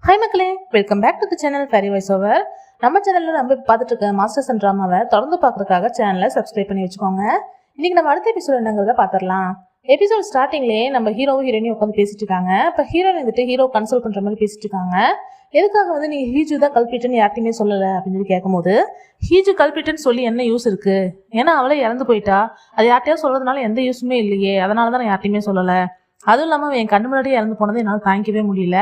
Hi மக்களே, welcome back to the channel Fairy Voice Over. நம்ம சேனலில் நம்ம பார்த்துட்டு இருக்க மாஸ்டர்ஸ் அண்ட் ட்ராமாவை தொடர்ந்து பார்க்கறதுக்காக சேனலை சப்ஸ்கிரைப் பண்ணி வச்சுக்கோங்க. இன்னைக்கு நம்ம அடுத்த எபிசோட் என்னங்கிறத பார்த்துடலாம். எபிசோட் ஸ்டார்டிங்லேயே நம்ம ஹீரோவும் ஹீரோயினும் உட்காந்து பேசிட்டு இருக்காங்க. இப்போ ஹீரோயின் வந்துட்டு ஹீரோ கன்சல்ட் பண்ணுற மாதிரி பேசிட்டு இருக்காங்க. எதுக்காக வந்து நீங்கள் ஹீஜு தான் கல்பிட்டுன்னு யார்ட்டையுமே சொல்லலை அப்படின்னு சொல்லி கேட்கும்போது, ஹீஜு கல்பிட்டுன்னு சொல்லி என்ன யூஸ் இருக்கு? ஏன்னா அவளே இறந்து போயிட்டா, அது யார்ட்டையா சொல்றதுனால எந்த யூஸுமே இல்லையே, அதனால தான் நான் யார்ட்டையுமே சொல்லலை. அதுவும் இல்லாமல் என் கண்ணு முன்னாடியே இறந்து போனதை என்னால் தாங்கிக்கவே முடியல.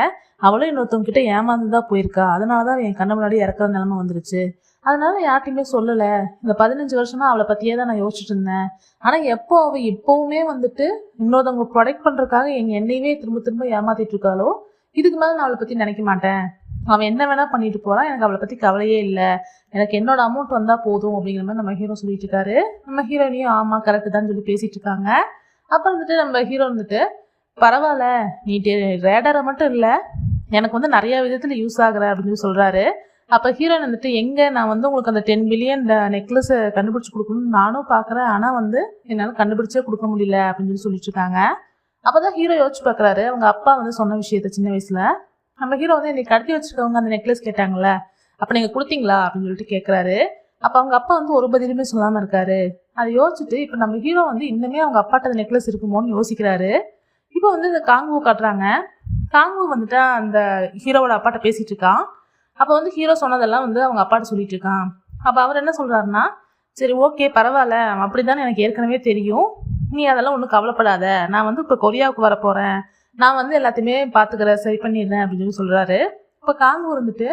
அவளும் இன்னொருத்தவங்க கிட்ட ஏமாந்துதான் போயிருக்கா, அதனாலதான் என் கண்ணு முன்னாடி இறக்குற நிலைமை வந்துருச்சு. அதனால யார்ட்டையுமே சொல்லல. இந்த 15 வருஷமா அவளை பத்தியே தான் நான் யோசிச்சுட்டு இருந்தேன். ஆனா எப்போ அவ இப்பவுமே வந்துட்டு இன்னொருத்தவங்க ப்ரொடெக்ட் பண்றதுக்காக என்னையவே திரும்ப திரும்ப ஏமாத்திட்டு இருக்காளோ, இதுக்கு மேல நான் அவளை பத்தி நினைக்க மாட்டேன். அவன் என்ன வேணா பண்ணிட்டு போறான், எனக்கு அவளை பத்தி கவலையே இல்லை, எனக்கு என்னோட அமௌண்ட் வந்தா போதும் அப்படிங்கிற மாதிரி நம்ம ஹீரோ சொல்லிட்டு இருக்காரு. நம்ம ஹீரோயினையும் ஆமா கரெக்ட் தான் சொல்லி பேசிட்டு இருக்காங்க. அப்ப வந்துட்டு நம்ம ஹீரோ வந்துட்டு, பரவாயில்ல நீ ரேடரை மட்டும் இல்லை, எனக்கு வந்து நிறைய விதத்துல யூஸ் ஆகுற அப்படின்னு சொல்லி சொல்றாரு. அப்ப ஹீரோயின் வந்துட்டு, எங்க நான் வந்து உங்களுக்கு அந்த 10 பில்லியன் நெக்லஸ் கண்டுபிடிச்சு கொடுக்கணும்னு நானும் பாக்குறேன், ஆனா வந்து என்னால கண்டுபிடிச்சே கொடுக்க முடியல அப்படின்னு சொல்லி சொல்லிட்டு இருக்காங்க. அப்பதான் ஹீரோ யோசிச்சு பாக்குறாரு, அவங்க அப்பா வந்து சொன்ன விஷயத்த சின்ன வயசுல. நம்ம ஹீரோ வந்து இன்னைக்கு கடத்தி வச்சிருக்கவங்க அந்த நெக்லஸ் கேட்டாங்கல்ல, அப்ப நீங்க கொடுத்தீங்களா அப்படின்னு சொல்லிட்டு கேட்கறாரு. அப்ப அவங்க அப்பா வந்து ஒரு பதிலுமே சொல்லாம இருக்காரு. அதை யோசிச்சுட்டு இப்ப நம்ம ஹீரோ வந்து இன்னுமே அவங்க அப்பாட்ட அந்த நெக்லஸ் இருக்குமோன்னு யோசிக்கிறாரு. இப்போ வந்து இந்த காங்கு காட்டுறாங்க. காங்கு வந்துட்டு அந்த ஹீரோவோட அப்பாட்ட பேசிட்டு இருக்கான். அப்போ வந்து ஹீரோ சொன்னதெல்லாம் வந்து அவங்க அப்பாட்ட சொல்லிட்டு இருக்கான். அப்போ அவர் என்ன சொல்றாருன்னா, சரி ஓகே பரவாயில்ல, அப்படிதான் எனக்கு ஏற்கனவே தெரியும், நீ அதெல்லாம் ஒன்றும் கவலைப்படாத, நான் வந்து இப்போ கொரியாவுக்கு வர போறேன், நான் வந்து எல்லாத்தையுமே பார்த்துக்கிறேன், சரி பண்ணிடுறேன் அப்படின்னு சொல்லி சொல்றாரு. இப்போ காங்கு வந்துட்டு,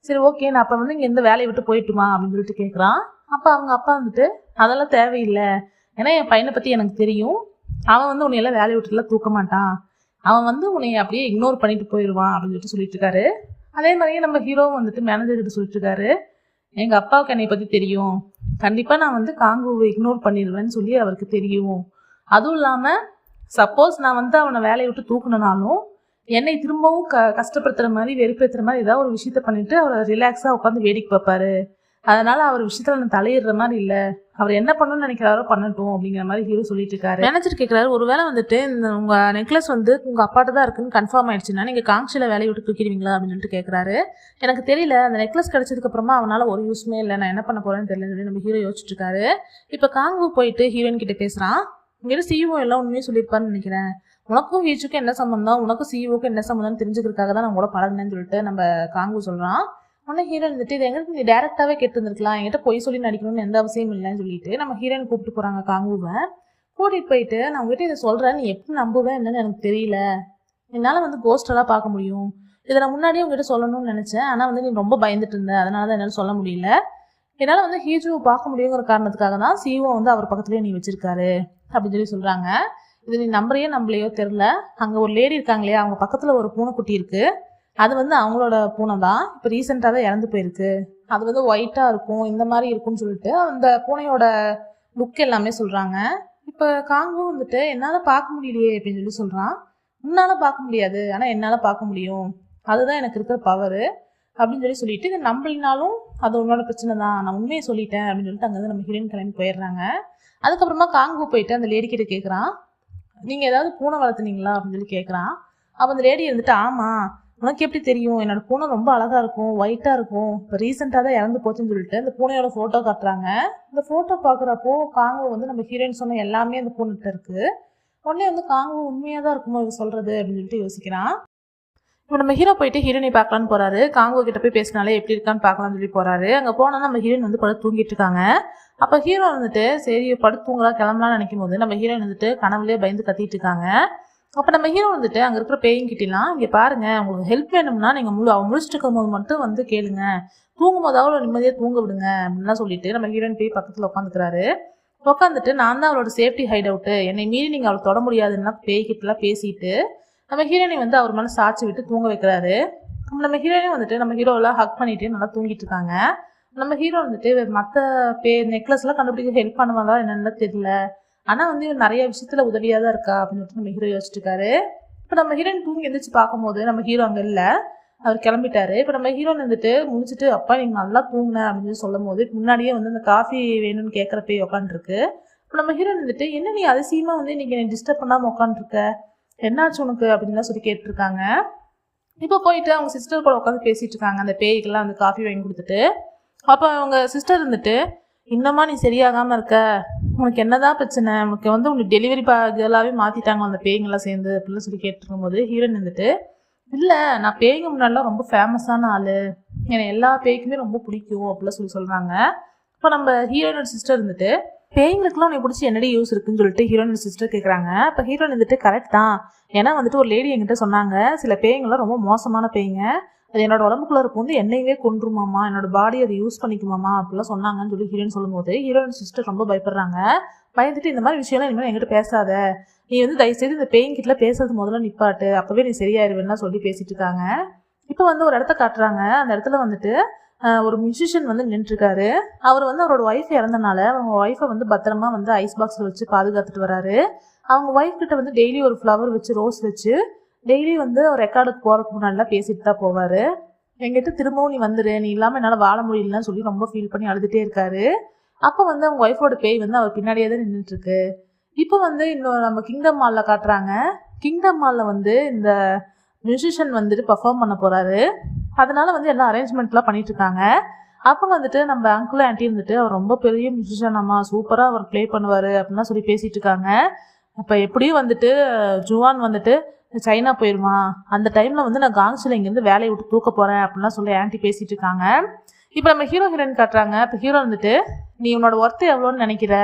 சரி ஓகே நான் அப்போ வந்து இங்கே எந்த வேலையை விட்டு போயிட்டுமா அப்படின்னு சொல்லிட்டு கேட்குறான். அப்போ அவங்க அப்பா வந்துட்டு, அதெல்லாம் தேவையில்லை, ஏன்னா என் பையனை பற்றி எனக்கு தெரியும், அவன் வந்து உன்னையெல்லாம் வேலையை விட்டுலாம் தூக்க மாட்டான், அவன் வந்து உன்னை அப்படியே இக்னோர் பண்ணிட்டு போயிடுவான் அப்படின்னு சொல்லிட்டு இருக்காரு. அதே மாதிரியே நம்ம ஹீரோவும் வந்துட்டு மேனேஜர் கிட்ட சொல்லிட்டு இருக்காரு, எங்க அப்பாவுக்கு என்னை பத்தி தெரியும், கண்டிப்பா நான் வந்து காங்குவை இக்னோர் பண்ணிடுவேன்னு சொல்லி அவருக்கு தெரியும். அதுவும் இல்லாம சப்போஸ் நான் வந்து அவனை வேலையை விட்டு தூக்கணும்னாலும் என்னை திரும்பவும் கஷ்டப்படுத்துற மாதிரி வெறுப்பேற்றுற மாதிரி ஏதாவது ஒரு விஷயத்த பண்ணிட்டு அவரை ரிலாக்ஸா உட்காந்து வேடிக்கை பார்ப்பாரு. அதனால அவர் விஷயத்துல நான் தலையிடுற மாதிரி இல்லை, அவர் என்ன பண்ணணும்னு நினைக்கிறாரோ பண்ணட்டும் அப்படிங்கிற மாதிரி ஹீரோ சொல்லிட்டு இருக்காரு. மேனேஜர் கேட்கிறாரு, ஒருவேளை வந்துட்டு இந்த உங்க நெக்லஸ் வந்து உங்க அப்பாட்ட தான் இருக்குன்னு கன்ஃபார்ம் ஆயிடுச்சுன்னா நீங்க காங்ஷில வேலையை விட்டு தூக்கிடுவீங்களா அப்படின்னு சொல்லிட்டு கேட்கறாரு. எனக்கு தெரியல, அந்த நெக்லஸ் கிடைச்சதுக்கு அப்புறமா அவனால ஒரு யூஸ்மே இல்லை, நான் என்ன பண்ண போறேன்னு தெரியலன்னு சொல்லி நம்ம ஹீரோ யோசிச்சுட்டு இருக்காரு. இப்ப காங்கு போயிட்டு ஹீரோயின் கிட்ட பேசுறான். இங்கிட்ட சிஇஓ எல்லாம் உண்மையே சொல்லியிருப்பான்னு நினைக்கிறேன், உனக்கும் ஹீச்சுக்கும் என்ன சம்பந்தம், உனக்கும் சிஇஓக்கும் என்ன சம்பந்தம் தெரிஞ்சுக்கிறதுக்காக தான் நான் கூட பழகினேன்னு சொல்லிட்டு நம்ம காங்கு சொல்றான். உடனே ஹீரோயின் வந்துட்டு, இது எங்களுக்கு நீ டேரக்டாவே கேட்டு இருந்திருக்கலாம், என்கிட்ட பொய் சொல்லி நடிக்கணும்னு எந்த அவசியம் இல்லைன்னு சொல்லிட்டு நம்ம ஹீரோயின் கூப்பிட்டு போறாங்க. காங்குவை கூட்டிட்டு போயிட்டு, நான் உங்ககிட்ட இதை சொல்றேன், நீ எப்படி நம்புவேன் என்னன்னு எனக்கு தெரியல, என்னால வந்து கோஸ்டெல்லாம் பார்க்க முடியும், இதை நான் முன்னாடியே உங்ககிட்ட சொல்லணும்னு நினைச்சேன், ஆனா வந்து நீ ரொம்ப பயந்துட்டு இருந்த, அதனாலதான் என்னால சொல்ல முடியல, என்னால வந்து ஹீஜுவை பார்க்க முடியுங்கிற காரணத்துக்காக தான் சிஇஓ வந்து அவர் பக்கத்துலயே நீ வச்சிருக்காரு அப்படின்னு சொல்லி சொல்றாங்க. இது நீ நம்புறையோ நம்பலையோ தெரியல, அங்க ஒரு லேடி இருக்காங்களே, அவங்க பக்கத்துல ஒரு பூனைக்குட்டி இருக்கு, அது வந்து அவங்களோட பூனை தான், இப்போ ரீசெண்டாக தான் இறந்து போயிருக்கு, அது வந்து ஒயிட்டாக இருக்கும், இந்த மாதிரி இருக்கும்னு சொல்லிட்டு அந்த பூனையோட லுக் எல்லாமே சொல்கிறாங்க. இப்போ காங்கும் வந்துட்டு, என்னால் பார்க்க முடியலையே அப்படின்னு சொல்லி சொல்கிறான். உன்னால் பார்க்க முடியாது, ஆனால் என்னால் பார்க்க முடியும், அதுதான் எனக்கு இருக்கிற பவரு அப்படின்னு சொல்லிட்டு, இதை நம்பலினாலும் அது உன்னோட பிரச்சனை தான், நான் உண்மையை சொல்லிட்டேன் அப்படின்னு சொல்லிட்டு அங்கேருந்து நம்ம ஹீரோயின் கிளம்பி போயிடுறாங்க. அதுக்கப்புறமா காங்கு போயிட்டு அந்த லேடி கிட்ட கேட்குறான், நீங்கள் ஏதாவது பூனை வளர்த்துனீங்களா அப்படின்னு சொல்லி கேட்குறான். அப்போ அந்த லேடி இருந்துட்டு, ஆமாம், உனக்கு எப்படி தெரியும், என்னோட பூனை ரொம்ப அழகா இருக்கும், ஒயிட்டா இருக்கும், இப்போ ரீசெண்டாக தான் இறந்து போச்சுன்னு சொல்லிட்டு அந்த பூனையோட ஃபோட்டோ காட்டுறாங்க. இந்த ஃபோட்டோ பார்க்குறப்போ காங்கு வந்து நம்ம ஹீரோயின் சொன்ன எல்லாமே அந்த பூனைகிட்ட இருக்கு. உடனே வந்து காங்கு உண்மையாக தான் இருக்குமோ இது சொல்றது அப்படின்னு சொல்லிட்டு யோசிக்கிறான். இப்போ நம்ம ஹீரோ போயிட்டு ஹீரோயினை பார்க்கலான்னு போறாரு. காங்கு கிட்ட போய் பேசினாலே எப்படி இருக்கான்னு பார்க்கலாம்னு சொல்லி போறாரு. அங்கே போனா நம்ம ஹீரோயின் வந்து படுத்து தூங்கிட்டு இருக்காங்க. அப்போ ஹீரோ வந்துட்டு சரி படுத்து தூங்கலாம் கிளம்பலாம்னு நினைக்கும் போது நம்ம ஹீரோயின் வந்துட்டு கனவுலேயே பயந்து கத்திட்டு இருக்காங்க. அப்போ நம்ம ஹீரோ வந்துட்டு அங்கே இருக்கிற பேய்கிட்டலாம், இங்கே பாருங்க உங்களுக்கு ஹெல்ப் வேணும்னா நீங்கள் அவன் முடிச்சுட்டு இருக்கும் போது மட்டும் வந்து கேளுங்க, தூங்கும் போதாவது நிம்மதியாக தூங்க விடுங்க அப்படின்லாம் சொல்லிட்டு நம்ம ஹீரோயின் போய் பக்கத்தில் உட்காந்துக்கிறாரு. உட்காந்துட்டு, நான் தான் அவளோட சேஃப்டி ஹைட் அவுட்டு, என்னை மீறி நீங்கள் அவளை தொட முடியாதுன்னா பேய்கிட்டலாம் பேசிட்டு நம்ம ஹீரோயினை வந்து அவர் மேலே சாட்சி விட்டு தூங்க வைக்கிறாரு. நம்ம ஹீரோயினும் வந்துட்டு நம்ம ஹீரோவெல்லாம் ஹக் பண்ணிட்டு நல்லா தூங்கிட்டு இருக்காங்க. நம்ம ஹீரோ வந்துட்டு மற்ற நெக்லஸ்லாம் கண்டுபிடிக்க ஹெல்ப் பண்ணுவாங்களா என்னென்னு தெரியல, ஆனா வந்து நிறைய விஷயத்துல உதவியா தான் இருக்கா அப்படின்னு சொல்லிட்டு நம்ம ஹீரோ யோசிச்சுட்டு இருக்காரு. இப்போ நம்ம ஹீரோயின் தூங்கி எந்திரிச்சு பார்க்கும்போது நம்ம ஹீரோ அங்கே இல்லை, அவர் கிளம்பிட்டாரு. இப்போ நம்ம ஹீரோயின் வந்துட்டு முடிச்சுட்டு, அப்பா நீங்க நல்லா தூங்குன அப்படின்னு சொல்லும் போது முன்னாடியே வந்து அந்த காஃபி வேணும்னு கேட்குறப்பே உட்காந்துருக்கு. இப்போ நம்ம ஹீரோயின் வந்துட்டு, என்ன நீ அதிசயமா வந்து இன்னைக்கு என்னை டிஸ்டர்ப் பண்ணாம உட்காந்துருக்க, என்னாச்சு உனக்கு அப்படின்லாம் சொல்லி கேட்டிருக்காங்க. இப்போ போயிட்டு அவங்க சிஸ்டர் கூட உட்காந்து பேசிட்டு இருக்காங்க. அந்த பேய்க்கெல்லாம் வந்து காஃபி வாங்கி கொடுத்துட்டு. அப்போ அவங்க சிஸ்டர் இருந்துட்டு, இன்னமா நீ சரியாகாம இருக்க, உனக்கு என்னதான் பிரச்சனை, உனக்கு வந்து உனக்கு டெலிவரி கேர்ளாவே மாத்திட்டாங்க அந்த பேய்ங்கெல்லாம் சேர்ந்து அப்படின்னு சொல்லி கேட்டுருக்கும் போது ஹீரோயின் இருந்துட்டு, இல்லை நான் பேய்ங்க முன்னாடிலாம் ரொம்ப ஃபேமஸான ஆள், எனக்கு எல்லா பேய்க்குமே ரொம்ப பிடிக்கும் அப்படிலாம் சொல்கிறாங்க. இப்போ நம்ம ஹீரோயினோட சிஸ்டர் இருந்துட்டு, பேய்ங்களுக்குலாம் உனக்கு பிடிச்சி என்னடி யூஸ் இருக்குன்னு சொல்லிட்டு ஹீரோயின் சிஸ்டர் கேட்குறாங்க. இப்போ ஹீரோயின் வந்துட்டு கரெக்ட் தான், ஏன்னா வந்துட்டு ஒரு லேடி என்கிட்ட சொன்னாங்க, சில பேய்ங்களாம் ரொம்ப மோசமான பேய்ங்க, அது என்னோட உடம்புக்குள்ள இருக்கும் வந்து என்னையவே கொன்றுமாமா, என்னோட பாடி அதை யூஸ் பண்ணிக்குமாமா அப்படிலாம் சொன்னாங்கன்னு சொல்லி ஹீரோயின் சொல்லும்போது ஹீரோயின் சிஸ்டர் ரொம்ப பயப்படுறாங்க. பயந்துட்டு இந்த மாதிரி விஷயம்லாம் இனிமேல் என்கிட்ட பேசாத, நீ வந்து தயவுசெய்து இந்த பேய்கிட்ட பேசுறது முதல்ல நிப்பாட்டு, அப்பவே நீ சரியாயிருவேன்னா சொல்லி பேசிட்டு இருக்காங்க. இப்போ வந்து ஒரு இடத்த காட்டுறாங்க. அந்த இடத்துல வந்துட்டு ஒரு மியூசிஷியன் வந்து நின்றுருக்காரு. அவர் வந்து அவரோட ஒய்ஃப் இறந்தனால அவங்க ஒய்ஃபை வந்து பத்திரமா வந்து ஐஸ் பாக்ஸில் வச்சு பாதுகாத்துட்டு வராரு. அவங்க ஒய்ஃப் கிட்ட வந்து டெய்லி ஒரு ஃப்ளவர் வச்சு ரோஸ் வச்சு டெய்லி வந்து அவர் ரெக்கார்டுக்கு போகிறதுக்கு முன்னாடிலாம் பேசிட்டு தான் போவார். எங்கிட்ட திரும்பவும் நீ வந்துடு, நீ இல்லாமல் என்னால் வாழ முடியலன்னு சொல்லி ரொம்ப ஃபீல் பண்ணி அழுதுகிட்டே இருக்காரு. அப்போ வந்து அவங்க ஒய்ஃபோட பேய் வந்து அவர் பின்னாடியே தான் நின்றுட்டுருக்கு. இப்போ வந்து இன்னும் நம்ம கிங்டம் மாலில் காட்டுறாங்க. கிங்டம் மாலில் வந்து இந்த மியூசிஷியன் வந்துட்டு பர்ஃபார்ம் பண்ண போகிறாரு. அதனால வந்து எல்லா அரேஞ்ச்மெண்ட்லாம் பண்ணிட்டு இருக்காங்க. அப்போ வந்துட்டு நம்ம அங்கிள் ஆண்டி இருந்துட்டு, அவர் ரொம்ப பெரிய மியூசிஷியன் அம்மா, சூப்பராக அவர் ப்ளே பண்ணுவார் அப்படின்லாம் சொல்லி பேசிகிட்டு இருக்காங்க. அப்போ எப்படியும் வந்துட்டு ஜுவான் வந்துட்டு சைனா போயிடுமா, அந்த டைமில் வந்து நான் காங்ஸில் இங்கேருந்து வேலையை விட்டு தூக்க போகிறேன் அப்படின்லாம் சொல்லி ஆண்டி பேசிகிட்டு இருக்காங்க. இப்போ நம்ம ஹீரோயின் காட்டுறாங்க. இப்போ ஹீரோ வந்துட்டு, நீ உன்னோட ஒர்த்து எவ்வளோன்னு நினைக்கிற,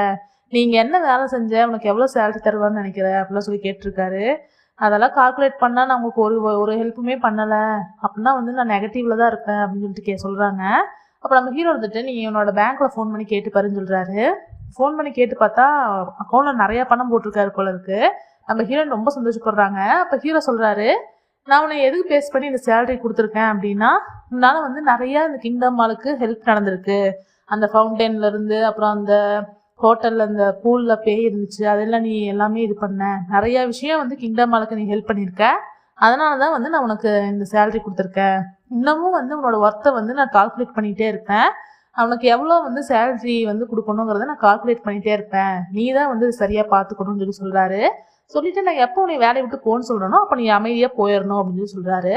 நீங்கள் என்ன வேலை செஞ்ச, உனக்கு எவ்வளோ சேலரி தருவான்னு நினைக்கிற அப்படிலாம் சொல்லி கேட்டிருக்காரு. அதெல்லாம் கால்குலேட் பண்ணால் நான் உங்களுக்கு ஒரு ஹெல்ப்புமே பண்ணலை, அப்படின்னா வந்து நான் நெகட்டிவில் தான் இருப்பேன் அப்படின்னு சொல்லிட்டு சொல்கிறாங்க. அப்போ நம்ம ஹீரோ வந்துட்டு, நீ உன்னோட பேங்க்கில் ஃபோன் பண்ணி கேட்டுப்பாருன்னு சொல்கிறாரு. ஃபோன் பண்ணி கேட்டு பார்த்தா அக்கௌண்ட்டில் நிறையா பணம் போட்டிருக்காரு போல இருக்குது. நம்ம ஹீரோயின் ரொம்ப சந்தோஷப்படுறாங்க. அப்போ ஹீரோ சொல்கிறாரு, நான் உன்னை எதுக்கு பேஸ் பண்ணி இந்த சேலரி கொடுத்துருக்கேன் அப்படின்னா, உன்னால் வந்து நிறையா இந்த கிங்டம் மாலுக்கு ஹெல்ப் நடந்திருக்கு. அந்த ஃபவுண்டெயின்லேருந்து, அப்புறம் அந்த ஹோட்டலில் அந்த பூலில் பேய் இருந்துச்சு, அதெல்லாம் நீ எல்லாமே இது பண்ண, நிறையா விஷயம் வந்து கிங்டம் மாலுக்கு நீ ஹெல்ப் பண்ணியிருக்க, அதனால தான் வந்து நான் உனக்கு இந்த சேலரி கொடுத்துருக்கேன். இன்னமும் வந்து உன்னோட ஒர்த்தை வந்து நான் கால்குலேட் பண்ணிகிட்டே இருப்பேன். அவனுக்கு எவ்வளோ வந்து சேலரி வந்து கொடுக்கணுங்கிறத நான் கால்குலேட் பண்ணிகிட்டே இருப்பேன். நீ தான் வந்து சரியாக பார்த்துக்கணும்னு சொல்லி சொல்கிறாரு. சொல்லிட்டு நான் எப்போ உன்னை வேலையை விட்டு போன்னு சொல்கிறேனோ அப்போ நீ அமைதியாக போயிடணும் அப்படின்னு சொல்லி சொல்கிறாரு.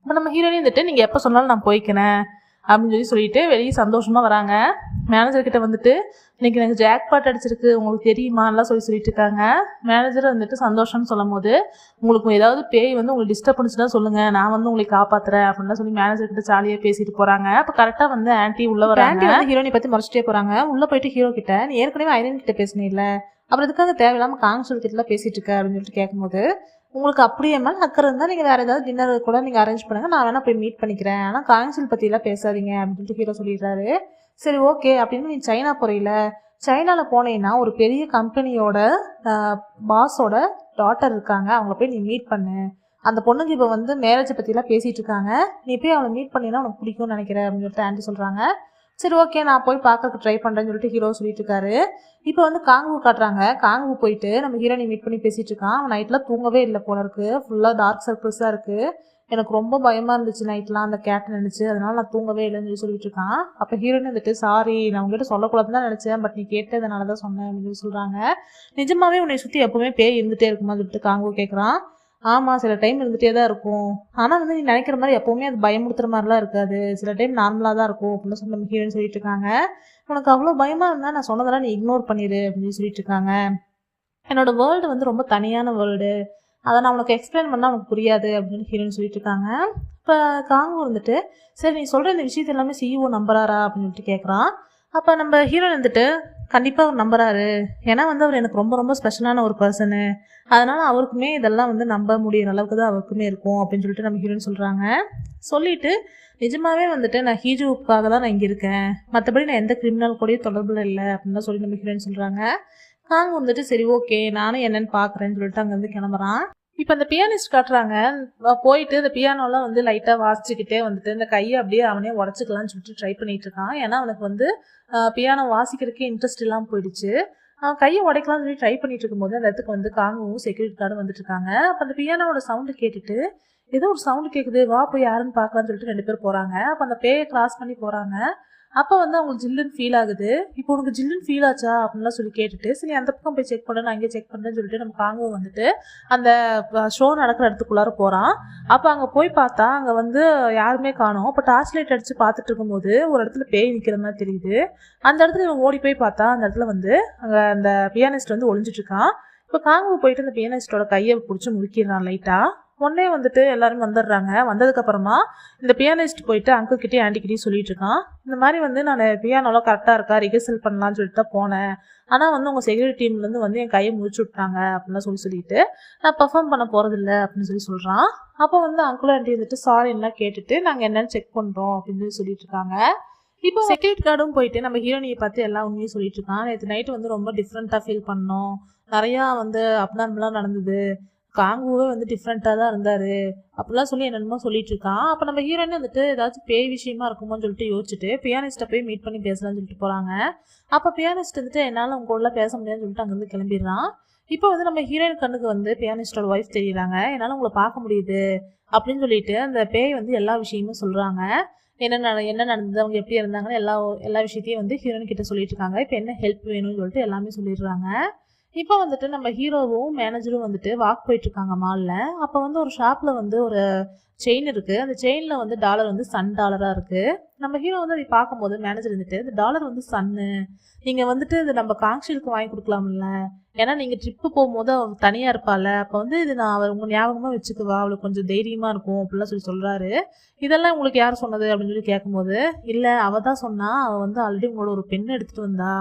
இப்போ நம்ம ஹீரோயின் வந்துட்டு, நீங்கள் எப்போ சொன்னாலும் நான் போய்க்கிறேன் அப்படின்னு சொல்லிட்டு வெளியே சந்தோஷமாக வராங்க. மேனேஜர்கிட்ட வந்துட்டு, இன்னைக்கு எனக்கு ஜாக்பாட் அடிச்சிருக்கு, உங்களுக்கு தெரியுமாலாம் சொல்லிட்டு இருக்காங்க. மேனேஜர் வந்துட்டு சந்தோஷம்னு சொல்லும் போது, உங்களுக்கு ஏதாவது பேய் வந்து உங்களுக்கு டிஸ்டர்ப் பண்ணிச்சுன்னா சொல்லுங்கள், நான் வந்து உங்களை காப்பாற்றுறேன் அப்படின்லாம் சொல்லி மேனேஜர்கிட்ட ஜாலியாக பேசிட்டு போகிறாங்க. அப்போ கரெக்டாக வந்து ஆன்ட்டி உள்ளே வராங்க. ஆன்ட்டி வந்து ஹீரோயினை பற்றி மறைச்சிட்டே போகிறாங்க. உள்ளே போயிட்டு ஹீரோ கிட்ட, நீ ஏற்கனவே ஐரன் கிட்ட பேசினே இல்லை, அப்புறம் இதுக்காக தேவையில்லாமல் காங்ஸ்டல் கிட்டலாம் பேசிட்டு இருக்க அப்படின்னு சொல்லிட்டு கேட்கும்போது, உங்களுக்கு அப்படியே மேலே அக்கறை இருந்தால் நீங்கள் வேறு ஏதாவது டின்னர் கூட நீங்கள் அரேஞ்ச் பண்ணுங்கள், நான் வேணால் போய் மீட் பண்ணிக்கிறேன், ஆனால் காங்ஸ்டல் பற்றிலாம் பேசாதீங்க அப்படின்னு சொல்லிட்டு ஹீரோ சொல்லிடுறாரு. சரி ஓகே அப்படின்னு, நீ சைனா போகிறீல, சைனாவில் போனேன்னா ஒரு பெரிய கம்பெனியோட பாஸோட டாட்டர் இருக்காங்க, அவங்கள போய் நீ மீட் பண்ணு, அந்த பொண்ணுக்கு இப்போ வந்து மேரேஜை பற்றிலாம் பேசிகிட்டு இருக்காங்க, நீ போய் அவளை மீட் பண்ணினா உனக்கு பிடிக்கும்னு நினைக்கிறேன் அப்படின்னு சொல்லிட்டு ஆண்டி சொல்கிறாங்க. சரி ஓகே நான் போய் பார்க்கறதுக்கு ட்ரை பண்ணுறேன்னு சொல்லிட்டு ஹீரோ சொல்லிட்டு இருக்காரு. இப்போ வந்து காங்கு காட்டுறாங்க. காங்கு போயிட்டு நம்ம ஹீரோனை மீட் பண்ணி பேசிகிட்டு இருக்கான். அவன் நைட்டில் தூங்கவே இல்லை போல இருக்குது, ஃபுல்லாக டார்க் சர்க்கிள்ஸாக இருக்குது, எனக்கு ரொம்ப பயமாக இருந்துச்சு நைட்லாம் அந்த கேட் நினச்சி, அதனால நான் தூங்கவே இல்லைன்னு சொல்லி சொல்லிட்டு இருக்கான். அப்போ ஹீரோயின் வந்துட்டு, சாரி நான் உங்ககிட்ட சொல்லக்கூடாதுன்னு தான் நினச்சேன், பட் நீ கேட்டதுனால தான் சொன்னேன் அப்படின்னு சொல்லி சொல்கிறாங்க. நிஜமாவே உன்னை சுற்றி எப்போவுமே பேய் இருந்துகிட்டே இருக்குமா சொல்லிட்டு காங்கு கேட்குறான். ஆமாம் சில டைம் இருந்துகிட்டே தான் இருக்கும், ஆனால் வந்து நீ நினைக்கிற மாதிரி எப்போவுமே அது பயமுறுத்துற மாதிரிலாம் இருக்காது, சில டைம் நார்மலாக தான் இருக்கும் அப்படின்னு சொல்லி நம்ம ஹீரோயின் சொல்லிட்டு இருக்காங்க. உனக்கு அவ்வளோ பயமாக இருந்தால் நான் சொன்னதெல்லாம் நீ இக்னோர் பண்ணிடு அப்படின்னு சொல்லிட்டு இருக்காங்க. என்னோட வேர்ல்டு வந்து ரொம்ப தனியான வேர்ல்டு, அதை நான் உனக்கு எக்ஸ்பிளைன் பண்ணால் உனக்கு புரியாது அப்படின்னு ஹீரோயின் சொல்லிட்டு இருக்காங்க. இப்போ காங்கு வந்துட்டு, சரி நீ சொல்கிற இந்த விஷயத்த எல்லாமே சிஇஓ நம்புறாரா அப்படின்னு சொல்லிட்டு கேட்குறான். அப்போ நம்ம ஹீரோயின் வந்துட்டு, கண்டிப்பாக அவர் நம்புறாரு, ஏன்னா வந்து அவர் எனக்கு ரொம்ப ரொம்ப ஸ்பெஷலான ஒரு பர்சனு, அதனால் அவருக்குமே இதெல்லாம் வந்து நம்ப முடியிற அளவுக்கு தான் அவருக்குமே இருக்கும் அப்படின்னு சொல்லிட்டு நம்ம ஹீரோயின் சொல்கிறாங்க. சொல்லிவிட்டு, நிஜமாகவே வந்துட்டு நான் ஹீஜுவுக்காக தான் நான் இங்கே இருக்கேன், மற்றபடி நான் எந்த கிரிமினல் கூடயும் தொடர்பில் இல்லை அப்படின்னு சொல்லி நம்ம ஹீரோயின் சொல்கிறாங்க. காங்கு வந்துட்டு, சரி ஓகே நானும் என்னென்னு பார்க்குறேன்னு சொல்லிட்டு அங்கேருந்து கிளம்புறான். இப்போ அந்த பியானிஸ்ட் காட்டுறாங்க. போயிட்டு இந்த பியானோலாம் வந்து லைட்டாக வாசிச்சுக்கிட்டே வந்துட்டு இந்த கையை அப்படியே அவனே உடச்சிக்கலான்னு சொல்லிட்டு ட்ரை பண்ணிட்டு இருக்கான். ஏன்னா அவனுக்கு வந்து பியானோ வாசிக்கிறதுக்கே இன்ட்ரெஸ்ட் இல்லாமல் போயிடுச்சு. அவன் கையை உடைக்கலாம்னு சொல்லி ட்ரை பண்ணிட்டு இருக்கும்போது அந்த இடத்துக்கு வந்து காங்கவும் செக்யூரிட்டி கார்டும் வந்துட்டு இருக்காங்க. அப்போ அந்த பியானோட சவுண்டு கேட்டுட்டு, ஏதோ ஒரு சவுண்டு கேட்குது, வா போய் யாருன்னு பார்க்கலான்னு சொல்லிட்டு 2 பேர் போகிறாங்க. அப்போ அந்த பேயை கிராஸ் பண்ணி போகிறாங்க. அப்போ வந்து அவங்களுக்கு ஜில்லுன்னு ஃபீல் ஆகுது. இப்போ உனக்கு ஜில்லுன்னு ஃபீல் ஆச்சா அப்படின்லாம் சொல்லி கேட்டுட்டு, சரி அந்த பக்கம் போய் செக் பண்ண, நான் இங்கே செக் பண்ணுறேன்னு சொல்லிட்டு நம்ம காங்கோ வந்துட்டு அந்த ஷோ நடக்கிற இடத்துக்குள்ளார போகிறான். அப்போ அங்கே போய் பார்த்தா அங்கே வந்து யாருமே காணோம். அப்போ டார்ச் லைட் அடித்து பார்த்துட்டு இருக்கும்போது ஒரு இடத்துல பேய் நிற்கிற மாதிரி தெரியுது. அந்த இடத்துல இவன் ஓடி போய் பார்த்தா அந்த இடத்துல வந்து அங்கே அந்த பியானிஸ்ட் வந்து ஒளிஞ்சிட்டு இருக்கான். இப்போ காங்கோ போயிட்டு அந்த பியானிஸ்டோட கையை பிடிச்சி முறுக்கிடுறான் லைட்டாக. உடனே வந்துட்டு எல்லாரும் வந்துடுறாங்க. வந்ததுக்கப்புறமா இந்த பியானிஸ்ட் போயிட்டு அங்கிள் கிட்டே ஆண்டி கிட்டேயும் சொல்லிட்டு இருக்கான், இந்த மாதிரி வந்து நான் பியானோலாம் கரெக்டாக இருக்கா ரிஹர்சல் பண்ணலான்னு சொல்லிட்டு தான் போனேன். ஆனால் வந்து உங்கள் செக்யூரிட்டி டீம்லேருந்து வந்து என் கையை முடிச்சு விட்டாங்க அப்படின்லாம் சொல்லிட்டு நான் பர்ஃபார்ம் பண்ண போகிறதில்ல அப்படின்னு சொல்கிறான். அப்போ வந்து அங்கிள் ஆண்டி வந்துட்டு சாரின்லாம் கேட்டுட்டு நாங்கள் என்னென்னு செக் பண்ணுறோம் அப்படின்னு சொல்லிட்டு இருக்காங்க. இப்போ செக்யூரிட்டி கார்டும் போயிட்டு நம்ம ஹீரோனியை பார்த்து எல்லா உண்மையும் சொல்லிட்டு இருக்கான். நேற்று நைட்டு வந்து ரொம்ப டிஃப்ரெண்ட்டாக ஃபீல் பண்ணோம், நிறையா வந்து அப்நார்மலாக நடந்தது, காங்குவே வந்து டிஃப்ரெண்ட்டாக தான் இருந்தார் அப்படிலாம் சொல்லி என்னென்னமோ சொல்லிட்டு இருக்கான். அப்போ நம்ம ஹீரோயின் வந்துட்டு ஏதாச்சும் பேய் விஷயமா இருக்குமோன்னு சொல்லிட்டு யோசிச்சுட்டு பியானிஸ்ட்டை போய் மீட் பண்ணி பேசலாம்னு சொல்லிட்டு போகிறாங்க. அப்போ பியானிஸ்ட் வந்துட்டு என்னால் உங்க கூட பேச முடியாதுன்னு சொல்லிட்டு அங்கேருந்து கிளம்பிடுறான். இப்போ வந்து நம்ம ஹீரோயின் கண்ணுக்கு வந்து பியானிஸ்டோட ஒய்ஃப் தெரியுறாங்க. என்னால் உங்களை பார்க்க முடியுது அப்படின்னு சொல்லிட்டு அந்த பேய் வந்து எல்லா விஷயமும் சொல்கிறாங்க. என்ன நடந்தது, அவங்க எப்படி இருந்தாங்கன்னு எல்லா விஷயத்தையும் வந்து ஹீரோயின் கிட்ட சொல்லிட்டு இருக்காங்க. இப்போ என்ன ஹெல்ப் வேணும்னு சொல்லிட்டு எல்லாமே சொல்லிடுறாங்க. இப்போ வந்துட்டு நம்ம ஹீரோவும் மேனேஜரும் வந்துட்டு வாக் போயிட்டு இருக்காங்க மால்ல. அப்போ வந்து ஒரு ஷாப்ல வந்து ஒரு செயின் இருக்கு. அந்த செயின்ல வந்து டாலர் வந்து சன் டாலரா இருக்கு. நம்ம ஹீரோ வந்து அதை பார்க்கும்போது மேனேஜர் வந்துட்டு இந்த டாலர் வந்து சன்னு, நீங்க வந்துட்டு இது நம்ம காங்ஷிலுக்கு வாங்கி கொடுக்கலாம்ல, ஏன்னா நீங்க ட்ரிப்பு போகும்போது அவள் தனியா இருப்பாள், அப்போ வந்து இது நான் அவள் உங்க ஞாபகமா வச்சுக்குவா, அவளுக்கு கொஞ்சம் தைரியமா இருக்கும் அப்படிலாம் சொல்றாரு. இதெல்லாம் உங்களுக்கு யார் சொன்னது அப்படின்னு சொல்லி கேட்கும்போது, இல்லை அவள் தான் சொன்னா, அவள் வந்து ஆல்ரெடி உங்களோட ஒரு பெண் எடுத்துட்டு வந்தா,